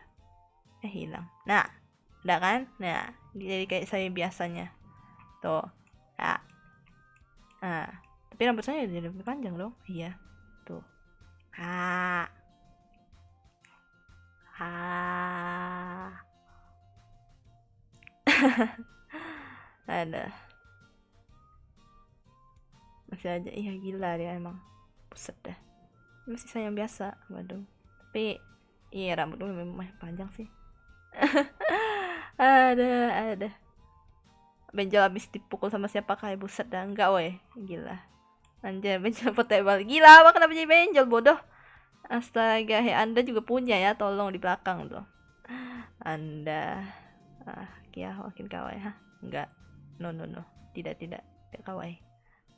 Hilang. Nah, udah kan? Nah, jadi kayak saya biasanya. Tuh. Nah. Nah. Tapi rambut saya jadi lebih panjang dong. Iya. Tuh. Ha. Ha. Ada. Masih aja. Iya gila dia emang. Buset dah. Masih saya yang biasa. Waduh. Tapi iya rambutnya memang panjang sih. ada benjol habis dipukul sama siapa kayak buset dah. Enggak weh, gila anjir benjol portable gila apa kenapa jadi benjol bodoh. Astaga, Anda juga punya ya, tolong di belakang tuh Anda. Kia makin kawaii. Enggak, no, tidak kawaii,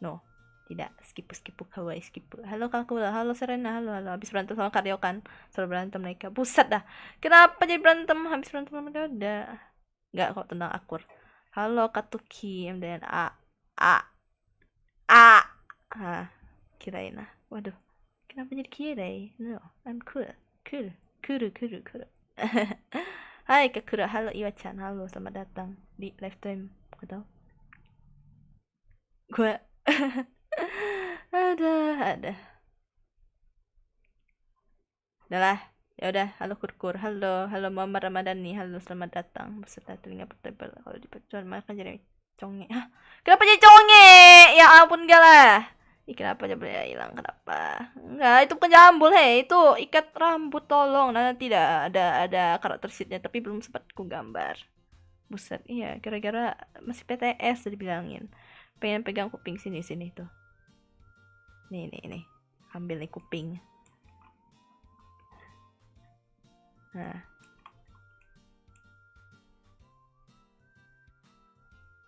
no, tidak, skip kawaii, skip. Halo Kakula, halo Serena, halo habis berantem sama Karyo kan, selalu berantem mereka, buset dah, kenapa jadi berantem habis berantem sama mereka. Udah nggak kok tentang akur. Halo Katuki, dan kirain waduh, kenapa jadi kirai. No, I'm cool. Hai Kakura, halo Iwa-chan, halo selamat datang di lifetime. Gak tau gue. ada udahlah, ya udah. Halo Kurkur, halo Muhammad Ramadhani, halo selamat datang beserta telinga portable. Kalau dipecuan maka jadi conge. Kenapa jadi conge? Ya ampun, enggak lah. Kenapa jambulnya hilang? Kenapa? Enggak, itu bukan jambul, hei. Itu ikat rambut, tolong. Nah, tidak ada karakter sheetnya, tapi belum sempat ku gambar. Buset, iya, gara-gara masih PTS tadi bilangin. Pengen pegang kuping sini tuh. Nih. Ambil nih kuping.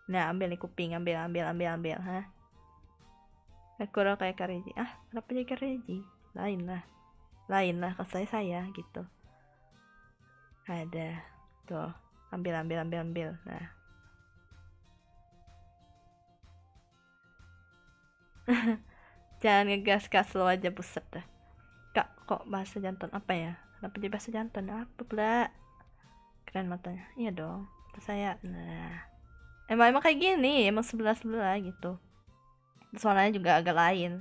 Nah, ambil nih kuping, ambil. Hah? Kurang kayak Kareji. Kenapa jadi Kareji? Lain lah kalau saya gitu. Ada. Tuh, ambil. Nah. Jangan ngegas lo aja, buset dah. Kak, kok bahasa jantan apa ya? Kenapa jadi bahasa jantan? Apa pula? Keren matanya. Iya dong. Terus saya. Nah. Emang kayak gini, emang sebelah gitu. Suaranya juga agak lain.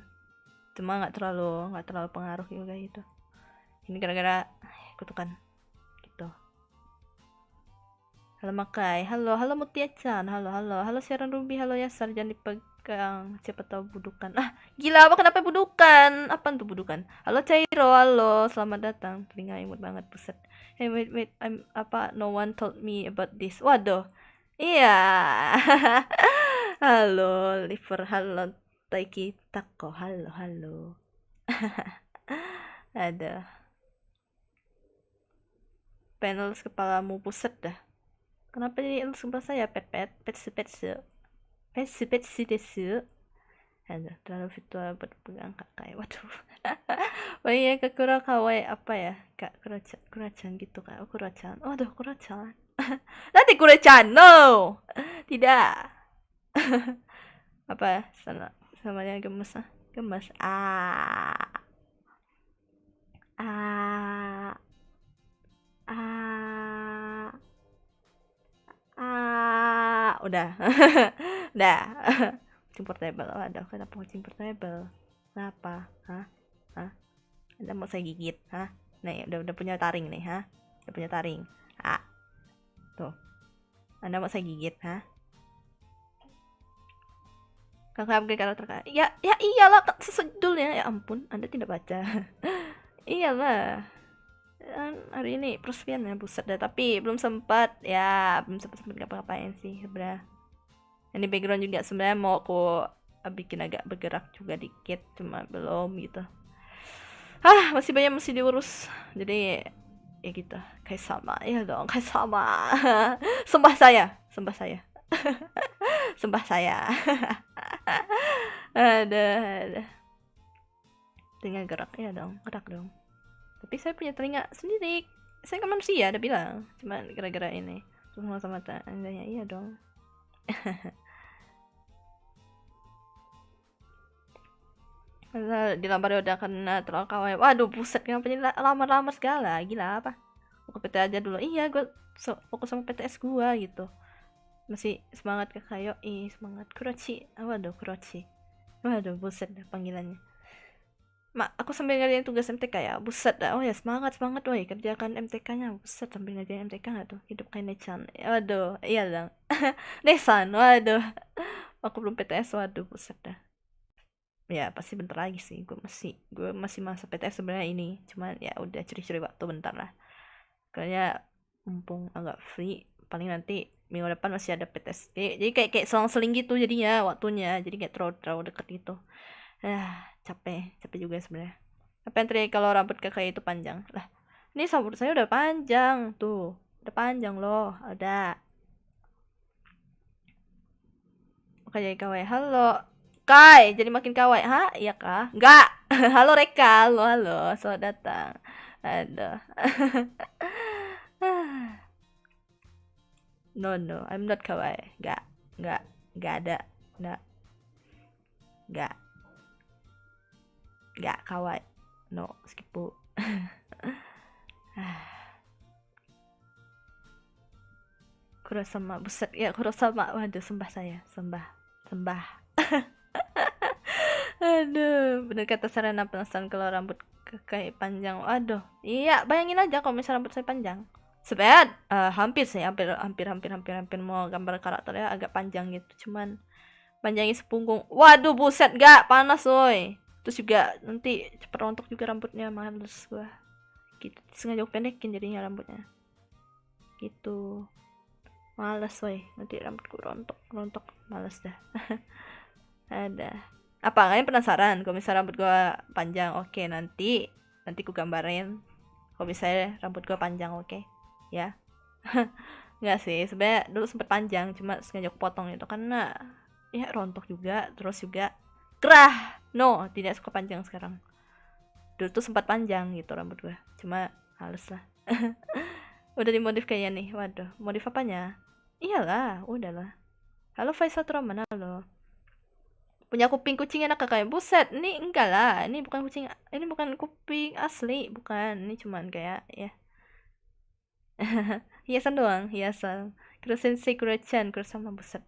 Cuma nggak terlalu pengaruh juga gitu. Ini gara-gara kutukan gitu. Halo Makai, halo Mutia-chan, halo siaran Ruby, halo Yasar, jangan dipegang, siapa tahu budukan. Gila apa, kenapa budukan? Apaan tuh budukan? Halo Cairo, halo, selamat datang. Telinga imut banget, buset. Hey, wait, no one told me about this. Waduh. Iya. Halo Liver, halo Taiki Tako, halo. Ada panel kepalamu, buset dah. Kenapa jadi kepala saya pet desu. Ada terlalu virtual buat pegang kakak. Waduh. Oh iya, Kakura kawaii apa ya? Kak Kurachan gitu kak. Kurachan. Waduh, Kurachan. Nanti Kurachan, no. Tidak. Apa samanya gemes. Udah. Kucing portable. Ada kenapa kucing portable? Kenapa? Hah? Anda mau saya gigit? Hah? Nih, udah punya taring nih, hah? Udah punya taring. Tuh. Anda mau saya gigit, hah? Kakak upgrade karakter kak. Ya iyalah, sesedul ya. Ya ampun, Anda tidak baca. Iyalah. Hari ini peresmian ya, buset dah. Tapi belum sempat ya, belum sempat ngapa-ngapain sih sebenarnya. Ini background juga sebenarnya mau aku bikin agak bergerak juga dikit, cuma belum gitu. Masih banyak mesti diurus. Jadi ya gitu, kayak sama ya dong, kayak sama. Sembah saya, sembah saya. Sembah saya. Ada telinga gerak ya dong, gerak dong. Tapi saya punya telinga sendiri. Saya kan manusia, ada bilang. Cuma gara-gara ini semua sama tandanya iya dong. Dilamar udah kena terlalu kawaii. Waduh, buset, kenapa ini lamar-lamar segala? Gila apa? Aku PT aja dulu. Iya, gue fokus sama PTS gua gitu. Masih semangat ke kayo, semangat Kurochi. Waduh, Kurochi. Waduh, buset dah panggilannya. Aku sambil ngerjain tugas MTK ya. Buset dah. Oh ya, semangat woi, kerjakan MTK-nya. Buset, sambil ngerjain MTK nggak tuh? Hidup kayak Nechan. Waduh, iya dong. Nesan, waduh. Aku belum PTS, waduh, buset dah. Ya pasti bentar lagi sih, gue masih masa PTS sebenarnya ini, cuman ya udah curi-curi waktu bentar lah, kayaknya mumpung agak free, paling nanti minggu depan masih ada PTS, jadi kayak selang-seling gitu jadinya waktunya, jadi kayak terlalu deket gitu. Capek juga sebenarnya. Apa yang tadi kalau rambut kakak itu panjang lah, ini rambut saya udah panjang tuh, udah panjang loh, udah. Oke, jadi kawaii. Halo Kai, jadi makin kawaii. Iya kah? Enggak. Halo Reka, halo, selamat datang. Aduh. No, I'm not kawaii. Enggak ada. Enggak kawaii. No, skip bu. Kurosama, buset ya, Kurosama. Waduh, sembah saya, sembah. Aduh, bener kata Sarana, penasaran kalau rambut kayak panjang. Aduh, iya, bayangin aja kalau misalnya rambut saya panjang. Sebenarnya hampir sih, hampir mau gambar karakternya agak panjang gitu. Cuman panjangnya sepunggung. Waduh, buset, gak panas, woy. Terus juga nanti cepet rontok juga rambutnya, males gua. Gitu, sengaja pendekin jadinya rambutnya. Gitu. Males, woy. Nanti rambutku rontok, males dah. Ada. Apa kalian penasaran kalau misalnya rambut gua panjang? Oke, nanti ku gambarin kalau misalnya rambut gua panjang, oke? Ya. Nggak sih, sebenarnya dulu sempet panjang, cuma sengaja potong itu karena ya rontok juga, terus juga kerah. No, tidak suka panjang sekarang. Dulu tuh sempat panjang gitu rambut gua, cuma halus lah. Udah dimodif kayaknya nih. Waduh, modif apanya? Iyalah, udahlah. Halo Faisal Traman, halo. Punya kuping kucing enak kakak, buset, ini enggak lah, ini bukan kuping asli, bukan, ini cuman kayak ya hiasan doang, hiasan. Kurosensei Kurochan, sama buset,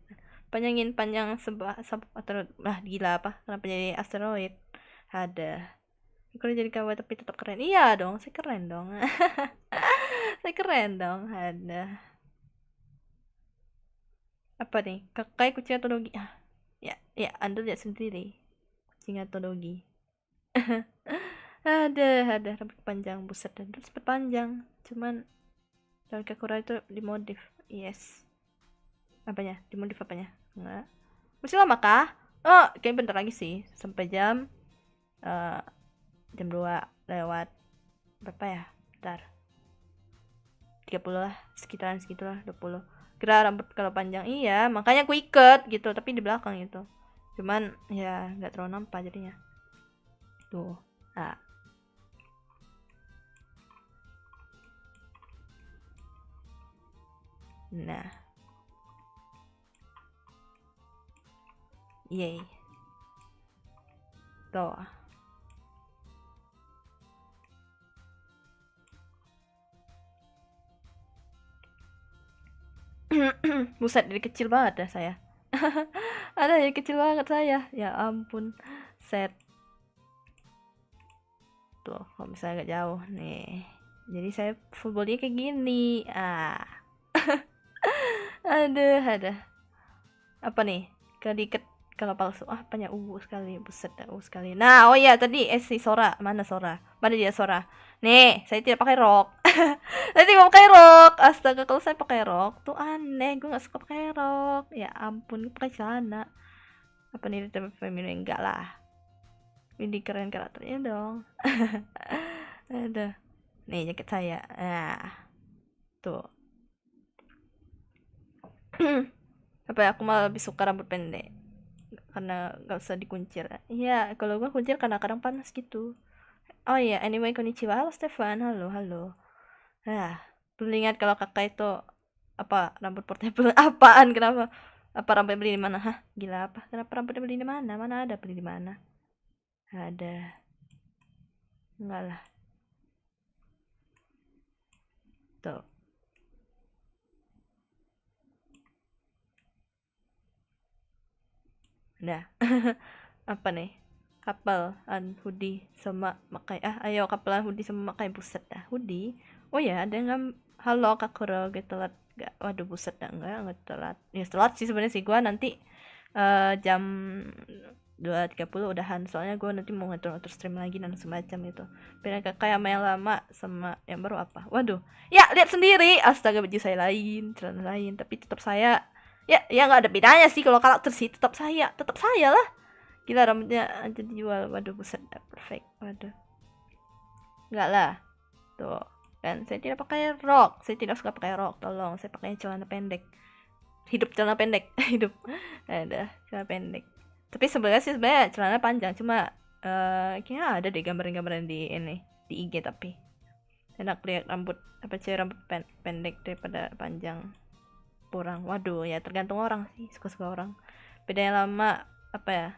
panjang atau gila apa, kenapa jadi asteroid? Ada kalau jadi kawan tapi tetap keren, iya dong, saya keren dong. Saya keren dong, ada apa nih, kakak kucing atau dogi? Ya, Anda lihat sendiri. Kucing atau dogi. ada rambut panjang, buset, dan sempat panjang. Cuman rambut Kakura itu dimodif. Yes. Apanya? Dimodif apanya? Enggak. Masih lama kah? Oh, kayak bentar lagi sih. Sampai jam 2 lewat berapa ya? Bentar. 30 lah, sekitaran segitulah, 20. Kira rambut kalau panjang, iya, makanya aku ikat gitu, tapi di belakang gitu. Cuman ya nggak terlalu nampak jadinya. Tuh. Nah. Yay. Tuh. Buset, dari kecil banget ya saya. Ada dari kecil banget saya. Ya ampun. Set. Tuh, kalau misalnya agak jauh nih. Jadi saya full body kayak gini. Ada. Apa nih? kalau palsu apanya sekali, buset dah sekali. Nah, oh ya tadi si Sora, mana Sora? Mana dia Sora? Nih, saya tidak pakai rok. Saya tidak pakai rok. Astaga, kalau saya pakai rok tuh aneh. Gue nggak suka pakai rok. Ya ampun, pakai celana. Apa nih tema feminin? Enggak lah. Ini keren karakternya dong. Aduh. Nih jaket saya. Nah, tuh. Apa ya, aku malah lebih suka rambut pendek karena gak usah dikuncir. Iya, kalau gue kuncir karena kadang panas gitu. Oh iya, anyway, konnichiwa. Halo Stefan, halo, halo. Belum ingat kalau kakak itu apa rambut portable apaan, kenapa? Apa rambut beli di mana? Hah, gila apa? Kenapa rambutnya beli di mana? Mana ada beli di mana? Ada. Enggak lah. Tuh. Nah. Apa nih? Kapelan hoodie sama makai. Ayo kapelan hoodie sama makai, buset dah. Hoodie. Oh ya, ada yang halo Kakuro gitu telat gak? Waduh, buset dah, enggak telat. Ya telat sih sebenarnya sih, gua nanti jam 2.30 udahan, soalnya gua nanti mau ngatur stream lagi dan semacam itu. Beda kakak sama yang lama sama yang baru apa? Waduh, ya lihat sendiri, astaga, baju saya lain, celana lain, tapi tetap saya ya nggak ada bedanya sih, kalau karakter sih tetap saya lah. Gila, rambutnya aja dijual. Waduh, buset dah, perfect. Waduh, enggak lah. Tuh kan, saya tidak pakai rok, saya tidak suka pakai rok, tolong, saya pakai celana pendek. Hidup celana pendek. Hidup ada celana pendek, tapi sebenarnya celana panjang, cuma kayaknya ada deh gambaran-gambaran di ini di IG, tapi enak lihat rambut apa cewek rambut pendek daripada panjang, kurang. Waduh, ya tergantung orang sih, suka-suka orang. Beda yang lama apa ya,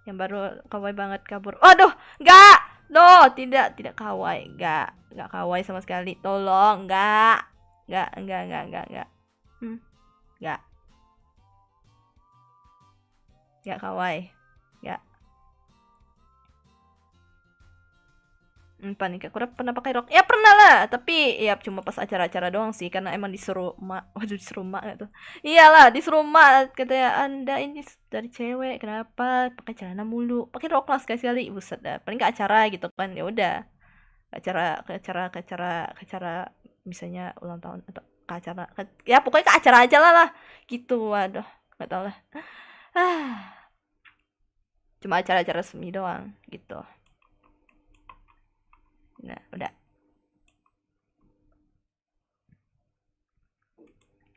yang baru kawaii banget kabur. Waduh, enggak, no, tidak kawaii, enggak kawaii sama sekali, tolong, enggak enggak kawaii, enggak. Panik, aku udah pernah pakai rok ya, pernah lah, tapi ya cuma pas acara-acara doang sih, karena emang disuruh mak. Waduh, disuruh mak gitu. Iyalah, disuruh mak, katanya Anda ini dari cewek kenapa pakai celana mulu, pakai rok lah sekali-sekali, buset dah. Paling ke acara gitu kan, ya udah, ke acara misalnya ulang tahun atau ke acara ya pokoknya ke acara aja lah gitu. Waduh, nggak tahu lah. Cuma acara-acara resmi doang gitu. Nah, udah.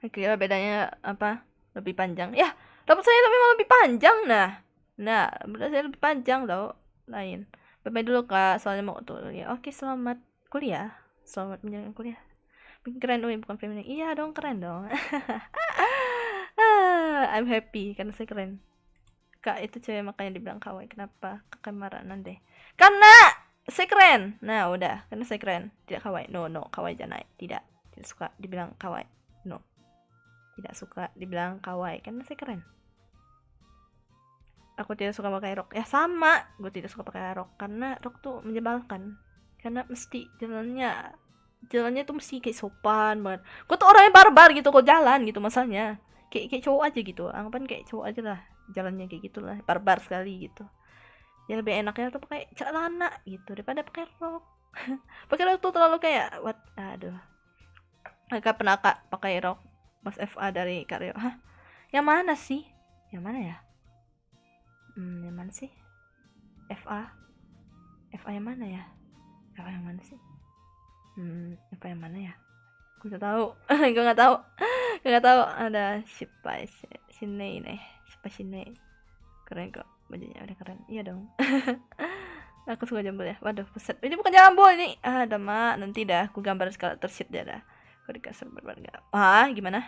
Kira bedanya apa? Lebih panjang. Ya, rambut saya memang lebih panjang. Nah, rambut saya lebih panjang tau. Lain. Bye dulu kak, soalnya mau tuh ya. Oke, selamat kuliah. Selamat menjalankan kuliah. Bikin keren dong, bukan feminin. Iya dong, keren dong. I'm happy karena saya keren. Kak itu cewek makanya dibilang kawaii. Kenapa? Kakak marah nanti. Karena saya keren. Nah, udah. Karena saya keren. Tidak kawaii. No, kawaii janai. Tidak suka dibilang kawaii. No. Tidak suka dibilang kawaii karena saya keren. Aku tidak suka pakai rok. Ya sama, gue tidak suka pakai rok karena rok tuh menyebalkan. Karena mesti jalannya tuh mesti kayak sopan banget. Gue tuh orangnya barbar gitu kok jalan gitu, masalahnya. Kayak cowok aja gitu. Anggapan kayak cowok aja lah. Jalannya kayak gitulah, barbar sekali gitu. Ya lebih enaknya tuh pakai celana gitu daripada pakai rok. Pakai rok tuh terlalu kayak aduh. Kakak pernah kak pakai rok Mas FA dari Karyo. Hah? Yang mana sih? Yang mana ya? Yang mana sih? FA yang mana ya? FA yang mana sih? FA yang mana ya? Gue gak tahu. Gue gak tahu. Ada Shinei nih. Shinei. Keren kok. Bajunya udah keren. Iya dong. Aku suka jambul ya. Waduh, peset. Ini bukan jambul ini. Ada mak. Nanti dah aku gambar skala tersit dah. Aku dikasih berbarga. Gimana?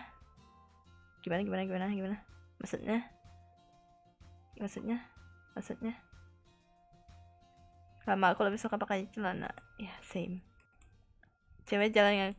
Maksudnya? Lama aku lebih suka pakai celana. Ya, same. Cewek jalan yang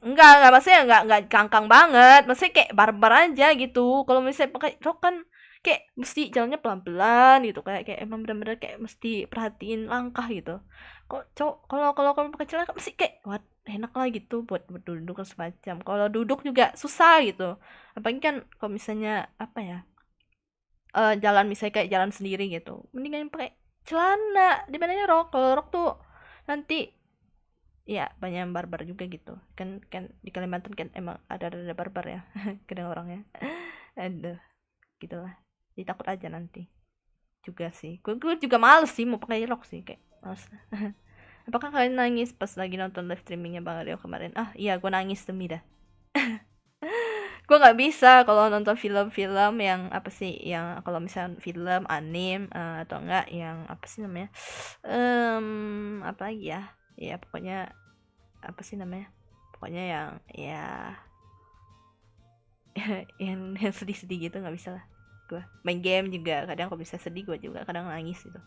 enggak, maksudnya enggak kangkang banget. Maksudnya kayak barbar aja gitu. Kalau misalnya pakai rok kan kayak mesti jalannya pelan-pelan gitu, kayak emang bener-bener kayak mesti perhatiin langkah gitu. Kok cowok kalau kamu pakai celana kan mesti kayak enak lah gitu buat duduk semacam. Kalau duduk juga susah gitu. Apalagi kan kalau misalnya apa ya? jalan misalnya kayak jalan sendiri gitu, mendingan pakai celana dibandingnya rok. Kalau rok tuh nanti ya banyak yang barbar juga gitu kan. Kan di Kalimantan kan emang ada barbar ya kadang orangnya. Aduh, gitulah, jadi takut aja nanti juga sih. Gue juga males sih mau pakai rok sih, kayak males. Apakah kalian nangis pas lagi nonton live streamingnya Bang Aryo kemarin? Ah iya, gue nangis demi dah. Gue nggak bisa kalau nonton film-film yang apa sih, yang kalau misalnya film anim atau enggak yang apa sih namanya, apa lagi ya, ya pokoknya apa sih namanya, pokoknya yang ya yang sedih-sedih gitu nggak bisa lah. Gue main game juga kadang kalau bisa sedih, gue juga kadang nangis gitu.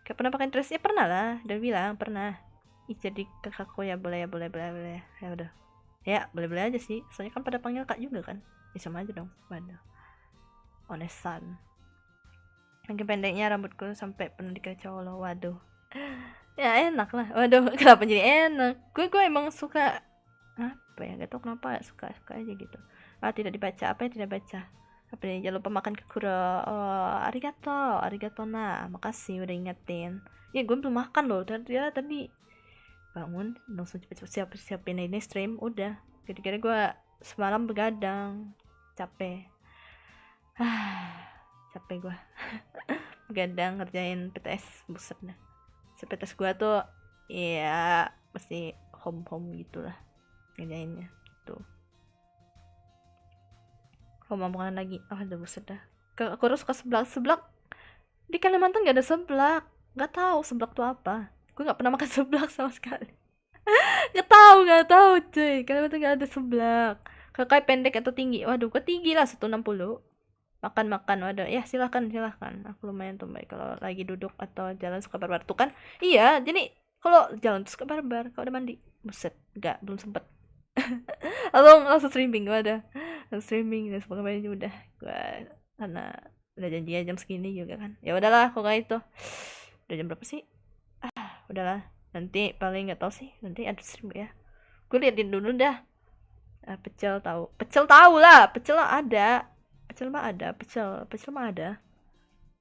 Kayak pernah pakai dress ya, pernah lah, udah bilang pernah. Ih, jadi kakakku ya boleh, ya boleh, boleh, boleh, ya udah ya boleh boleh aja sih, soalnya kan pada panggil kak juga kan, ya sama aja dong. Waduh, onesan. Makin pendeknya rambutku sampai pernah dikira cowok loh. Waduh, ya enak lah. Waduh, kenapa jadi enak? Gue emang suka apa ya, gak tau kenapa suka aja gitu. Tidak dibaca, apa yang tidak baca, apa nih, jangan lupa makan kekuro. Oh, arigato nah, makasih udah ingetin. Ya gue belum makan loh tadi bangun langsung cepet siapin ini stream. Udah kira-kira gue semalam begadang, capek. Capek gue begadang ngerjain PTS, buset dah. PTS gue tuh ya pasti home gitulah ngerjainnya tuh. Ngomong lagi, udah buset dah. Aku harus suka seblak di Kalimantan. Gak ada seblak, nggak tahu seblak tuh apa. Gue nggak pernah makan seblak sama sekali. Nggak tahu cuy, Kalimantan nggak ada seblak. Kakak pendek atau tinggi? Waduh, gue tinggi lah 160. Makan. Waduh, ya silahkan. Aku lumayan tuh baik kalau lagi duduk atau jalan suka barbar tuh kan. Iya, jadi kalau jalan tuh suka barbar. Kalau udah mandi, buset, belum sempet. langsung streaming. Waduh, langsung streaming dan sebagainya. Udah gue karena udah janjian jam segini juga kan, ya udahlah. Kok kayak itu udah jam berapa sih? Udahlah, nanti paling nggak tahu sih, nanti ada stream ya. Gue liatin dulu dah. Pecel tahu lah, pecel ada, pecel mah ada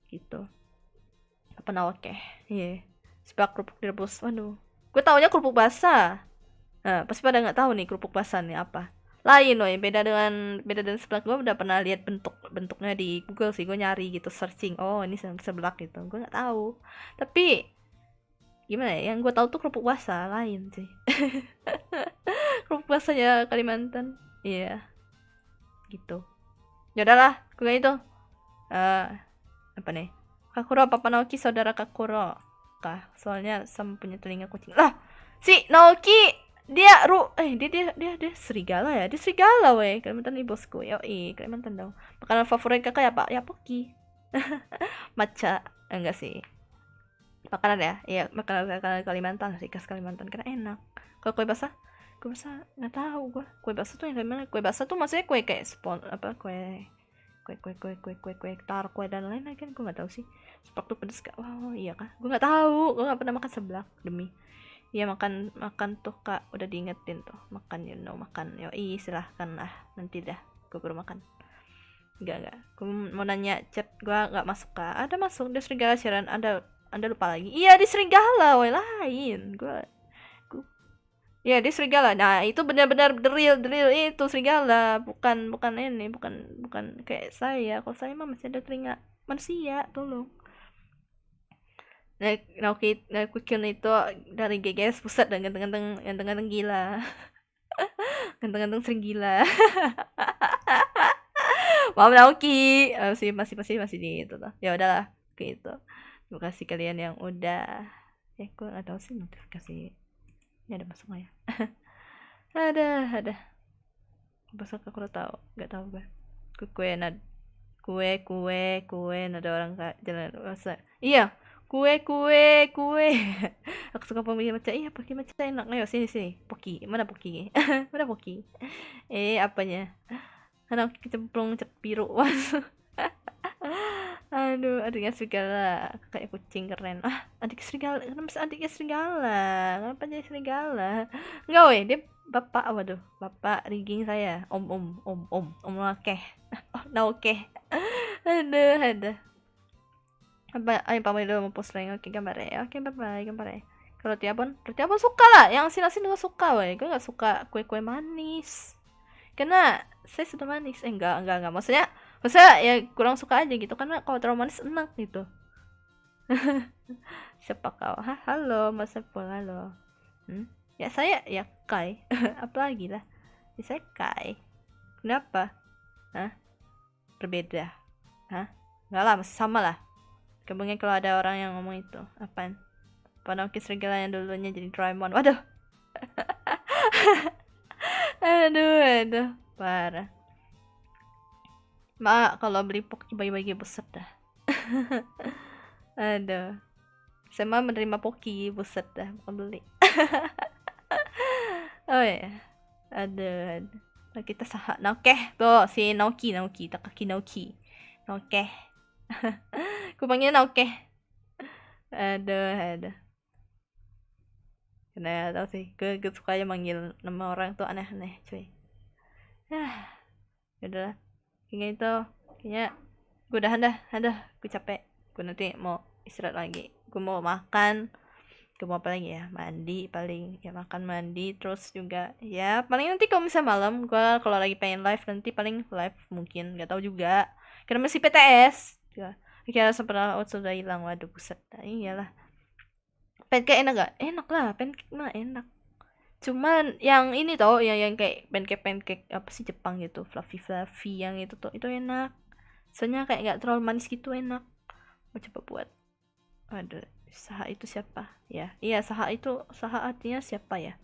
gitu. Apa oke, iya. Sepak kerupuk direbus. Waduh, gue taunya kerupuk basah. Nah, pasti pada nggak tahu nih kerupuk basah nih apa. Lain loh, beda dengan seblak. Gue udah pernah lihat bentuknya di Google sih, gue nyari gitu, searching, oh ini seblak gitu. Gue nggak tahu, tapi gimana ya, yang gue tahu tuh kerupuk basah lain sih. Kerupuk basahnya Kalimantan, iya gitu. Ya udahlah, gue itu apa nih, Kakuro Papa Naoki saudara Kakuro kah? Soalnya Sam punya telinga kucing lah. Si Naoki dia dia serigala ya, dia serigala weh. Kalimantan nih bosku, yoi Kalimantan dong. Makanan favorit kakak ya pak? Ya poki. Matcha enggak sih, makanan ya, iya makanan Kalimantan sih, khas Kalimantan karena enak. Kalau kue basah nggak tahu gue. Kue basah tuh yang kayak mana? Kue basah tuh maksudnya kue kayak apa, kue tar kue dan lain-lain kan, gue nggak tahu sih. Sepak tuh pedes kak? Wow, iya kah? Gue nggak tahu, gue nggak pernah makan seblak demi. Iya makan tuh kak, udah diingetin tuh makan, makan. Yoi silahkan lah, nanti dah gue baru makan. Enggak, gue mau nanya chat gue nggak masuk kak? Ada masuk, dia serigala siaran. Anda lupa lagi? Iya, di serigala, woi lain. Gue ya di serigala. Nah, itu benar-benar the real itu serigala, bukan ini, bukan kayak saya. Kalau saya mah masih ada telinga manusia, tolong. Nah, Kukion itu dari GGS pusat dan ganteng gila. Ganteng sering gila. Maaf Naoki, masih di itu tuh. Ya udahlah, gitu. Terima kasih kalian yang udah. Gue nggak tahu sih notifikasi ini ada masuk nggak ya. ada besok aku udah tahu, nggak tahu gue. Kue nada orang jalan rasa. Iya, kue aku suka pemilih macam, iya Poki macam enak. Ayo sini Poki, mana Poki? Mana Poki? Apanya, anak kecemplung cek biru. Aduh, adiknya serigala kayak kucing, keren. Adik serigala, kenapa adiknya serigala? Kenapa jadi serigala? Enggak weh, dia bapak. Waduh, bapak rigging saya. Om Nakeh. Aduh. Apa ayo pamit dulu mau post lagi. Oke, gambar ya. Oke, bye-bye, gambar ya. Kalau Tiapon suka lah. Yang asin-asin juga suka, weh. Gue nggak suka kue-kue manis. Karena saya sudah manis. Enggak. Maksudnya ya kurang suka aja gitu. Karena kalau terlalu manis enak gitu. Siapa kau? Hah, halo, Mas Sepul, halo. Ya saya ya Kai. Apalagi lah. Ya, saya Kai. Kenapa? Hah? Berbeda? Hah? Enggak lah, masih sama lah. Kebangga kalau ada orang yang ngomong itu. Apaan? Panokis Serigala yang dulunya jadi Doraemon. Waduh. aduh. Parah. Kalau beli Poki bagi-bagi buset dah. Aduh. Saya mah menerima Poki, buset dah, bukan beli. Oh ya. Aduh. Nah, kita saha Naokeh tuh si Naoki Takaki Naoki. Naokeh. Aku panggilnya Naokeh. Aduh. Karena tau sih, gue suka aja manggil nama orang tuh aneh-aneh, cuy. Yaudah lah. Kayaknya gue udahan dah. Gue capek. Gue nanti mau istirahat lagi. Gue mau makan. Gue mau apa lagi ya? Mandi paling. Ya makan mandi. Terus juga ya paling nanti kalau misalnya malam gue kalau lagi pengen live nanti paling live mungkin. Gak tahu juga. Karena masih PTS. Ya. Kira sempat sudah hilang. Waduh buset. Nah, iyalah. Pancake enak gak? Enak lah, pancake mah enak. Cuman yang ini tau, yang kayak pancake apa sih Jepang gitu, fluffy yang itu tuh, itu enak. Soalnya kayak gak terlalu manis gitu, enak. Mau coba buat. Aduh, Saha itu siapa? Ya, iya Saha artinya siapa ya?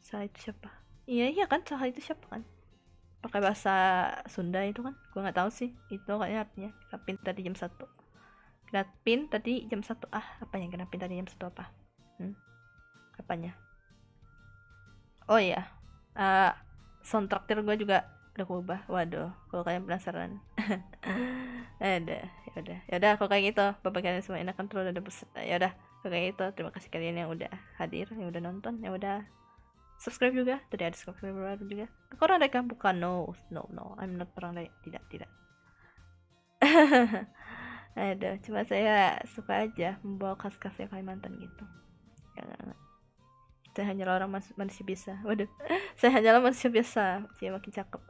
Saha itu siapa? Iya kan, Saha itu siapa kan? Pakai bahasa Sunda itu kan? Gue nggak tahu sih. Itu kayaknya artinya. Kenapin tadi jam 1. Kenapin tadi jam 1. Apanya kenapin tadi jam 1 apa? Apanya? Oh iya. Sound traktir gue juga udah gue ubah. Waduh, kalau kalian penasaran. Yaudah, kalau kayak gitu, bapak kalian semua enak kan terus udah buset. Yaudah, kalau kayak gitu, terima kasih kalian yang udah hadir, yang udah nonton, yang udah subscribe juga. Tadi ada subscriber baru juga. Kau orang Deka? Bukan, no, I'm not orang Deka. Tidak. Aduh, cuma saya suka aja membawa khas-khasnya Kalimantan gitu. Enggak. Saya hanyalah orang manusia biasa. Waduh, saya hanyalah manusia biasa. Dia makin cakep.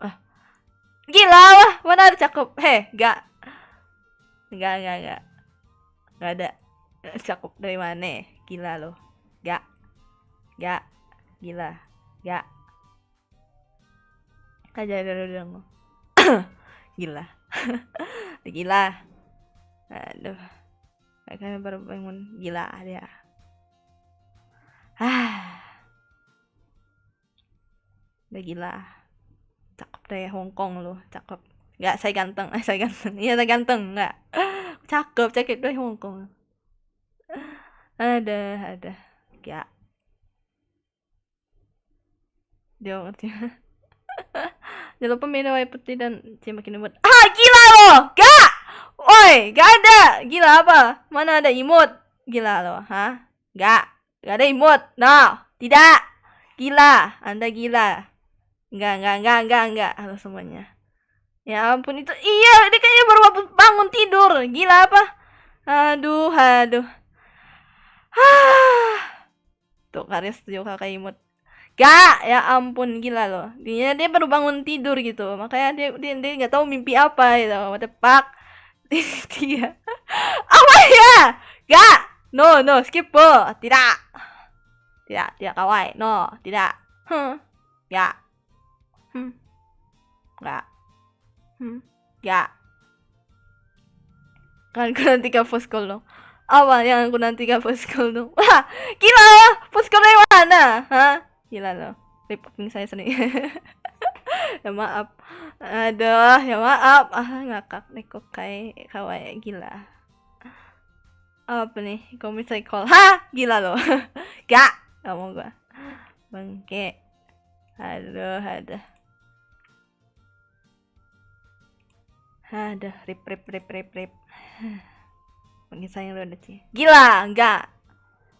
Gila lah, mana ada cakep? Enggak ada. Cakep dari mana? Gila loh. Enggak. Gila. Enggak. Aja dong. Gila. Aduh. Kayaknya baru bangun gila dia. Udah gila. Cakep deh Hongkong lu, cakep. Enggak, saya ganteng. Iya, saya ganteng, enggak. Cakep deh Hongkong. Ada. Enggak. Dia ngerti. Jangan lupa minum air putih dan makin imut. Gila lo! Gak! Oi, gak ada. Gila apa? Mana ada imut? Gila lo, hah? Gak ada imut. No, tidak. Gila, Anda gila. Enggak. Halo semuanya. Ya ampun itu. Iya, dia kayaknya baru bangun tidur. Gila apa? Aduh. Tuh, Karya setuju kakak imut. Gak, ya ampun gila loh. Dia baru bangun tidur gitu. Makanya dia nggak tahu mimpi apa gitu. What the fuck? Dia. Apa ya? Gak. No, skip po. Tidak kawaii. No, tidak. Gak. Gak. Gak. Kan aku nanti ke post call dong. Apa yang aku nanti ke post call dong? Wah, gila loh. Post call dari mana? Hah? Gila loh, reporting saya sendiri. Ya maaf. Aduh, ya maaf. Ngakak nih kok kayak kawaii gila. Apa nih? Kau misalnya call. Gila loh. Gak mau gua. Bangke. Aduh. Rip. Mungkin saya lu udah sih. Gila, enggak.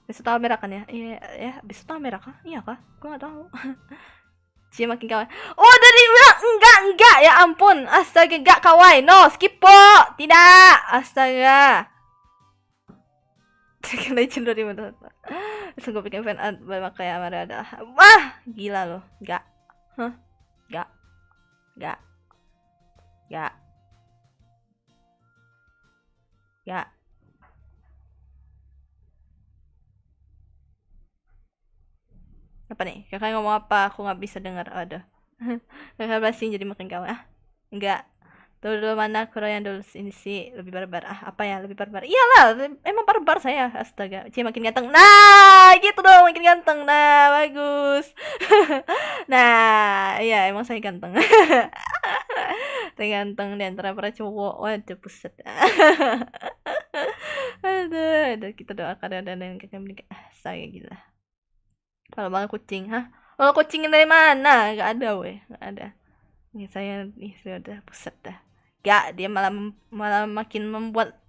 Besok tanggal merah kan ya? Iya, besok tanggal merah kah? Iya kah? Gue gak tahu. Cie makin kawaii. Oh, dari bilang enggak, ya ampun. Astaga, enggak kawaii. No, skip po. Tidak. Astaga. Legendary betul. Sungguh bikin fan art kayak Amara adalah. Wah, gila loh. Enggak. Hah? Enggak. Enggak. Enggak. Enggak. Apa nih? Kakak ngomong apa? Aku nggak bisa dengar. Ada. Kakak blasting jadi makin kawan. Ah, enggak. Tuh dulu mana Korean dulu ini sih lebih barbar. Ah, apa ya lebih barbar? Iyalah, emang barbar saya. Astaga, Cie makin ganteng. Nah, gitu dong, makin ganteng. Nah, bagus. Nah, iya emang saya ganteng. Saya ganteng di antara para cowok. Waduh, buset. Aduh, kita doakan dan kakak menikah. Saya gila. Kalau banget kucing, hah? Kalau kucing dari mana? Gak ada, weh, gak ada. Ini saya sudah pusat dah. Gak, dia malah makin membuat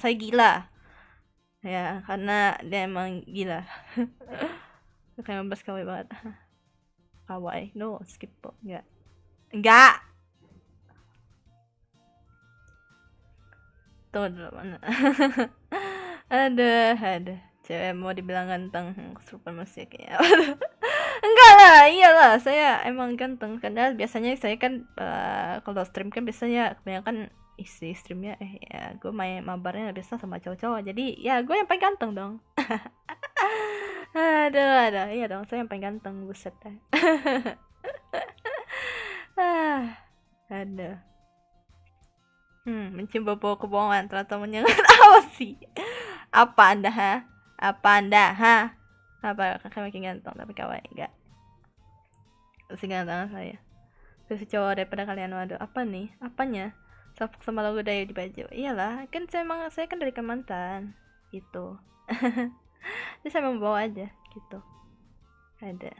saya gila. Ya, karena dia emang gila. Kayak 15 kawaii banget. Kawaii, no, skip po, enggak. Tuh dulu mana? Ada. Cewek mau dibilang ganteng, super musik ya. Enggak lah, iyalah, saya emang ganteng karena biasanya saya kan kalau stream kan biasanya kebanyakan isi streamnya ya gue main mabarnya biasa sama cowok-cowok, jadi ya gue yang paling ganteng dong. Ada, iya dong, saya yang paling ganteng, buset dah. Ada. Mencium bau kebohongan ternyata menyengat. Apa sih? Apa anda, ha? Apa kakak makin ganteng tapi kawaii enggak? Masih ganteng saya. Terus cowok daripada kalian. Waduh, apa nih? Apanya? Salfok sama logo Dayu di baju. Iyalah, kan saya kan dari Kalimantan. Gitu. Jadi saya membawa aja gitu. Ada.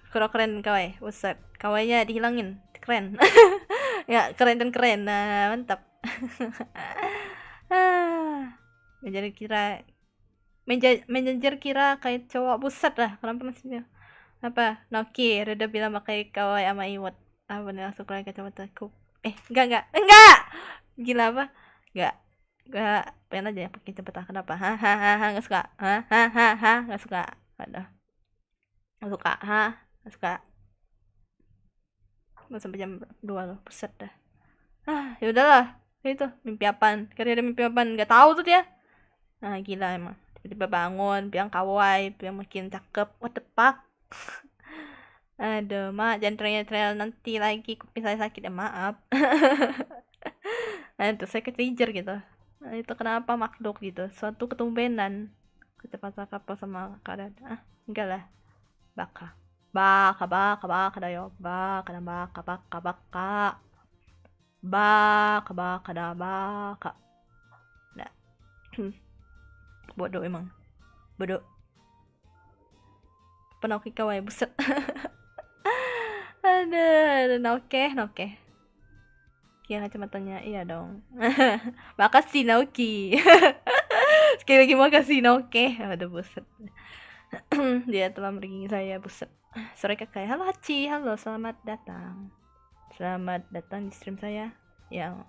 Kurang keren kawaii. Buset. Kawaiinya dihilangin. Keren. Ya, keren dan keren. Nah, mantap. Menjenjer kira kayak cowok, buset lah. Kenapa masih apa? Noki udah bilang pakai kawaii sama Iwot. Apa nih langsung keluar kacamata aku. Enggak. Gila apa? Enggak. Pengen aja pakai cepet. Kenapa? Hahaha, enggak suka. Hahaha, enggak suka. Aduh. Enggak suka. Enggak suka. Mau sampai jam 2 loh, buset dah. Ya udahlah. Itu mimpi apaan? Karena ada mimpi apaan? Enggak tahu tuh dia. Nah, gila emang. Tiba-tiba bangun, bilang kawaii, bilang makin cakep. What the fuck? Aduh, mak, jangan trial nanti lagi kuping saya sakit ya, maaf. Nah, itu saya ke-trigger gitu. Nah, itu kenapa makhluk gitu, suatu ketumbenan kecepatan kapal sama keadaan. Enggak lah. Baka da yo. Baka. Nah. Bodoh emang. Bodoh. Penauki kawaii, buset. Ada Naoke. Kira kacamatanya, iya dong. Makasih Naoki. Sekali lagi makasih Naoke. Aduh, buset. Dia telah meringing saya, buset. Sore kakak, halo Hachi, halo, selamat datang di stream saya. Yang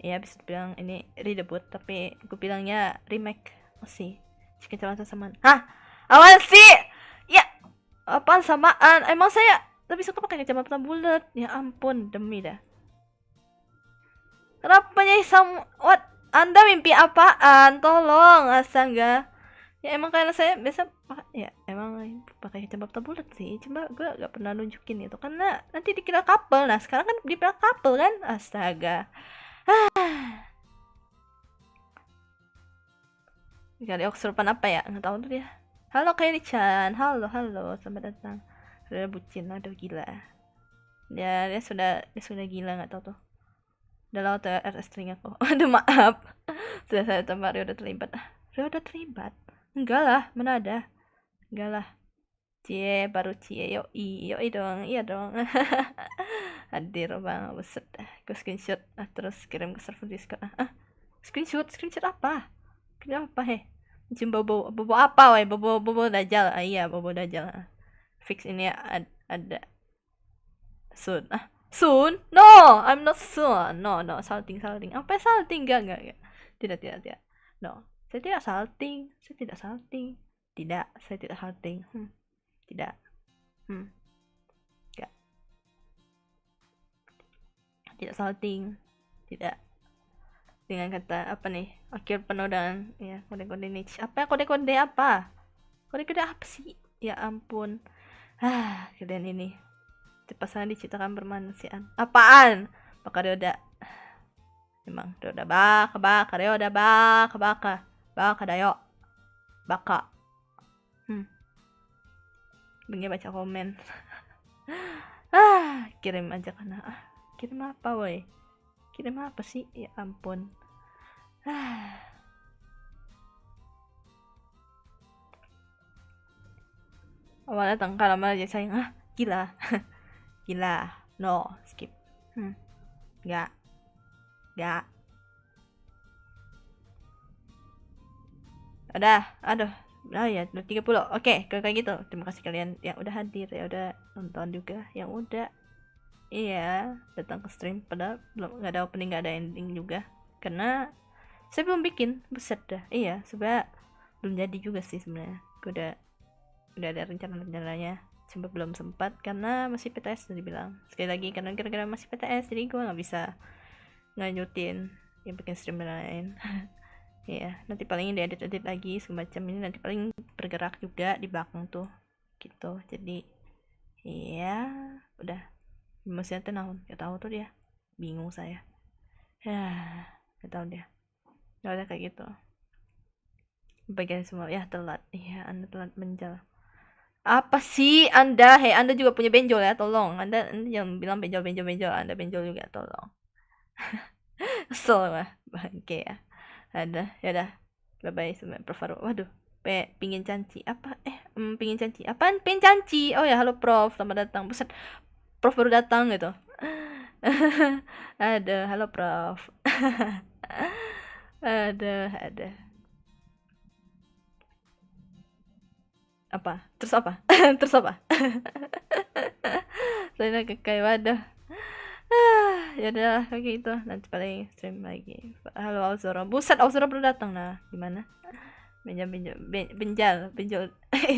ya bisa bilang ini redebut, tapi aku bilangnya remake. Masih cikin celana samaan. Hah? Awan sih? Ya, apaan samaan? Emang saya lebih suka pakai kacamata bulat. Ya ampun, demi dah. Kenapa nyai what? Anda mimpi apaan? Tolong, astaga. Ya emang karena saya biasa ya emang pakai kacamata bulat sih. Cuma gue gak pernah nunjukin itu karena nanti dikira couple. Nah sekarang kan dikira couple kan? Astaga. Kali Oxurpan apa ya? Nggak tahu tuh dia. Halo Kairi-chan. Halo, selamat datang. Sudah bucin, aduh gila. Dia sudah gila, nggak tahu tuh. Udah lama tuh RS string aku. Aduh maaf. Sudah saya tambah Rio udah terlibat. Enggak lah, mana ada. Enggak lah. Cie, baru cie. Yoi dong, iya dong. Hadir bang, buset. Gue screenshot, terus kirim ke server Discord. Screenshot apa? Screenshot apa Cium bobo apa woi? Bobo dajal. Iya, bobo dajal. Fix ini ada soon. Soon? No, I'm not soon. No, salting. Apa salting? Enggak. Tidak. No, saya tidak salting. Tidak, saya tidak salting. Tidak. Enggak. Tidak salting. Tidak. Dengan kata apa nih? Akhir penuh dengan ya kode-kode niche. Apa kode-kode apa? Kode-kode apa sih? Ya ampun. Kalian ini. Pasangan diciptakan bermanusiaan. Apaan? Baka emang udah baka dayo. Baka. Bengi baca komen. Kirim aja karena kirim apa woi? Kirim apa sih? Ya ampun. Awalnya tangkal lama aja sayang. Gila. No, skip. Enggak. Aduh. Ya, udah 30. Oke, kayak gitu. Terima kasih kalian yang udah hadir, ya udah nonton juga, yang udah datang ke stream. Padahal belum nggak ada opening, nggak ada ending juga. Karena saya belum bikin, buset dah. Iya, sebenarnya belum jadi juga sih sebenarnya. Gue udah ada rencananya, cuma belum sempat karena masih PTS tadi bilang. Sekali lagi karena gara-gara masih PTS, jadi gue nggak bisa ngelanjutin yang bikin stream lain. Iya, nanti paling diedit lagi semacam ini, nanti paling bergerak juga di belakang tuh gitu. Jadi iya, udah masih tenang, gak tahu tuh dia, bingung saya. Gak tahu dia. Gak ada kayak gitu. Bagian semua ya telat. Iya, Anda telat menjal. Apa sih Anda? Anda juga punya benjol ya, tolong. Anda yang bilang benjol. Anda benjol juga, tolong. Kesel lah, bangke ya. Ada, ya dah. Bye bye semua Prof. Waduh, pingin canci. Apa? Pingin canci. Apaan? Pingin canci. Oh ya, halo Prof, selamat datang. Buset, Prof baru datang gitu. Ada, halo Prof. ada. Apa? Terus apa? Saya kayak wadah. Ya udah kayak gitu, nanti paling stream lagi. Halo Auzora. Buset, Auzora baru datang. Nah, gimana? Benjal.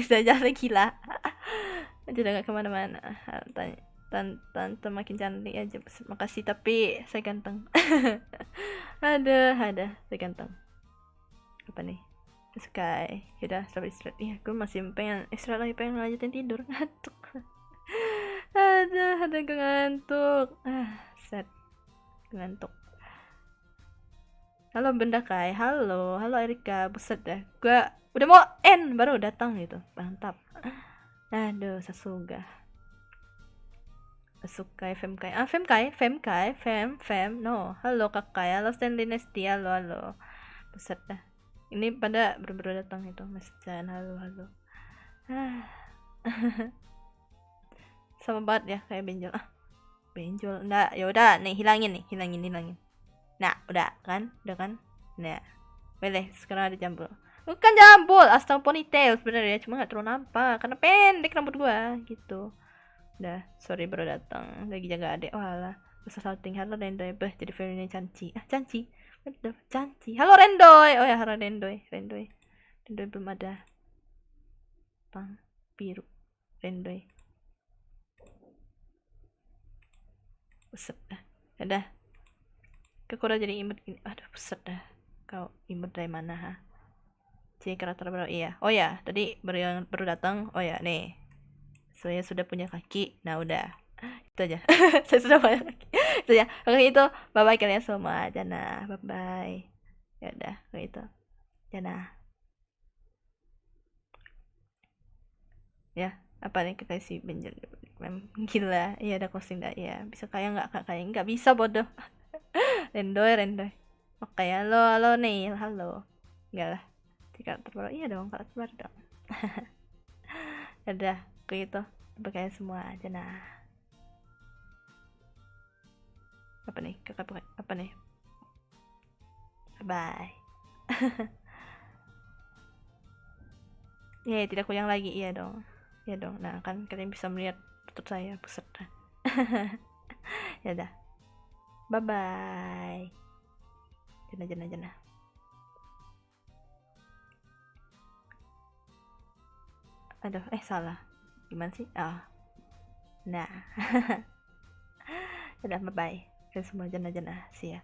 Saja gila. Tidak nggak kemana-mana. Tante makin cantik aja. Makasih, tapi saya ganteng. ada, saya ganteng. Apa nih? Sky. Yaudah, istirahat. Iya, gue masih pengen istirahat lagi, pengen lanjutin tidur. Ngantuk. ada gue ngantuk. Set. Ngantuk. Halo Benda Kai. Halo Erika. Buset dah. Gue udah mau end baru datang gitu. Mantap. Aduh, Sasuga. FMK. Fem. No. Halo Kakak. Halo Stanley Nesty. Halo. Buset dah. Ini pada baru datang itu. Mas Jan. Halo. Sama banget ya kayak benjol. Benjol. Enggak, ya udah nih hilangin. Nah, udah kan? Nah. Boleh, sekarang ada jambul. Bukan jambul, astral ponytail sebenarnya, cuma enggak terlalu nampak karena pendek rambut gua gitu. Udah, sorry baru datang. Lagi jaga adek. Walah, usah salting. Halo Rendoy, jadi Verina Canci. Canci. Betul, Canci. Halo Rendoy. Oh ya, halo Rendoy belum ada. Pang biru. Rendoy. Buset dah. Udah. Kekura jadi imut gini. Aduh, buset dah. Kau imut dari mana, ha? Jadi karakter baru, iya. Oh ya, tadi baru datang. Oh ya, nih. Saya sudah punya kaki. Nah, udah. Itu aja. Saya sudah punya kaki. Itu ya. Oke, itu. Bye-bye kalian semua. Jana. Bye-bye. Ya udah, kayak itu. Jana. Ya, apa nih kita isi benjol. Gila. Iya, ada closing enggak? Iya, bisa kaya enggak? Kak, kaya enggak bisa, bodoh. Rendoy. Oke, halo nih. Halo. Enggak lah. Karakter baru. Iya dong, karakter baru dong. Udah, kayak gitu. Pakai semua aja nah. Apa nih? Kakak pakai apa nih? Bye. Ya, tidak goyang lagi. Iya dong. Iya dong. Nah, kan kalian bisa melihat lutut saya. Buset. Ya udah. Bye bye. Jenah jenah jenah. Aduh, salah. Gimana sih? Ah. Nah. Udah, bye bye. Kalian semua jenah jenah. See ya.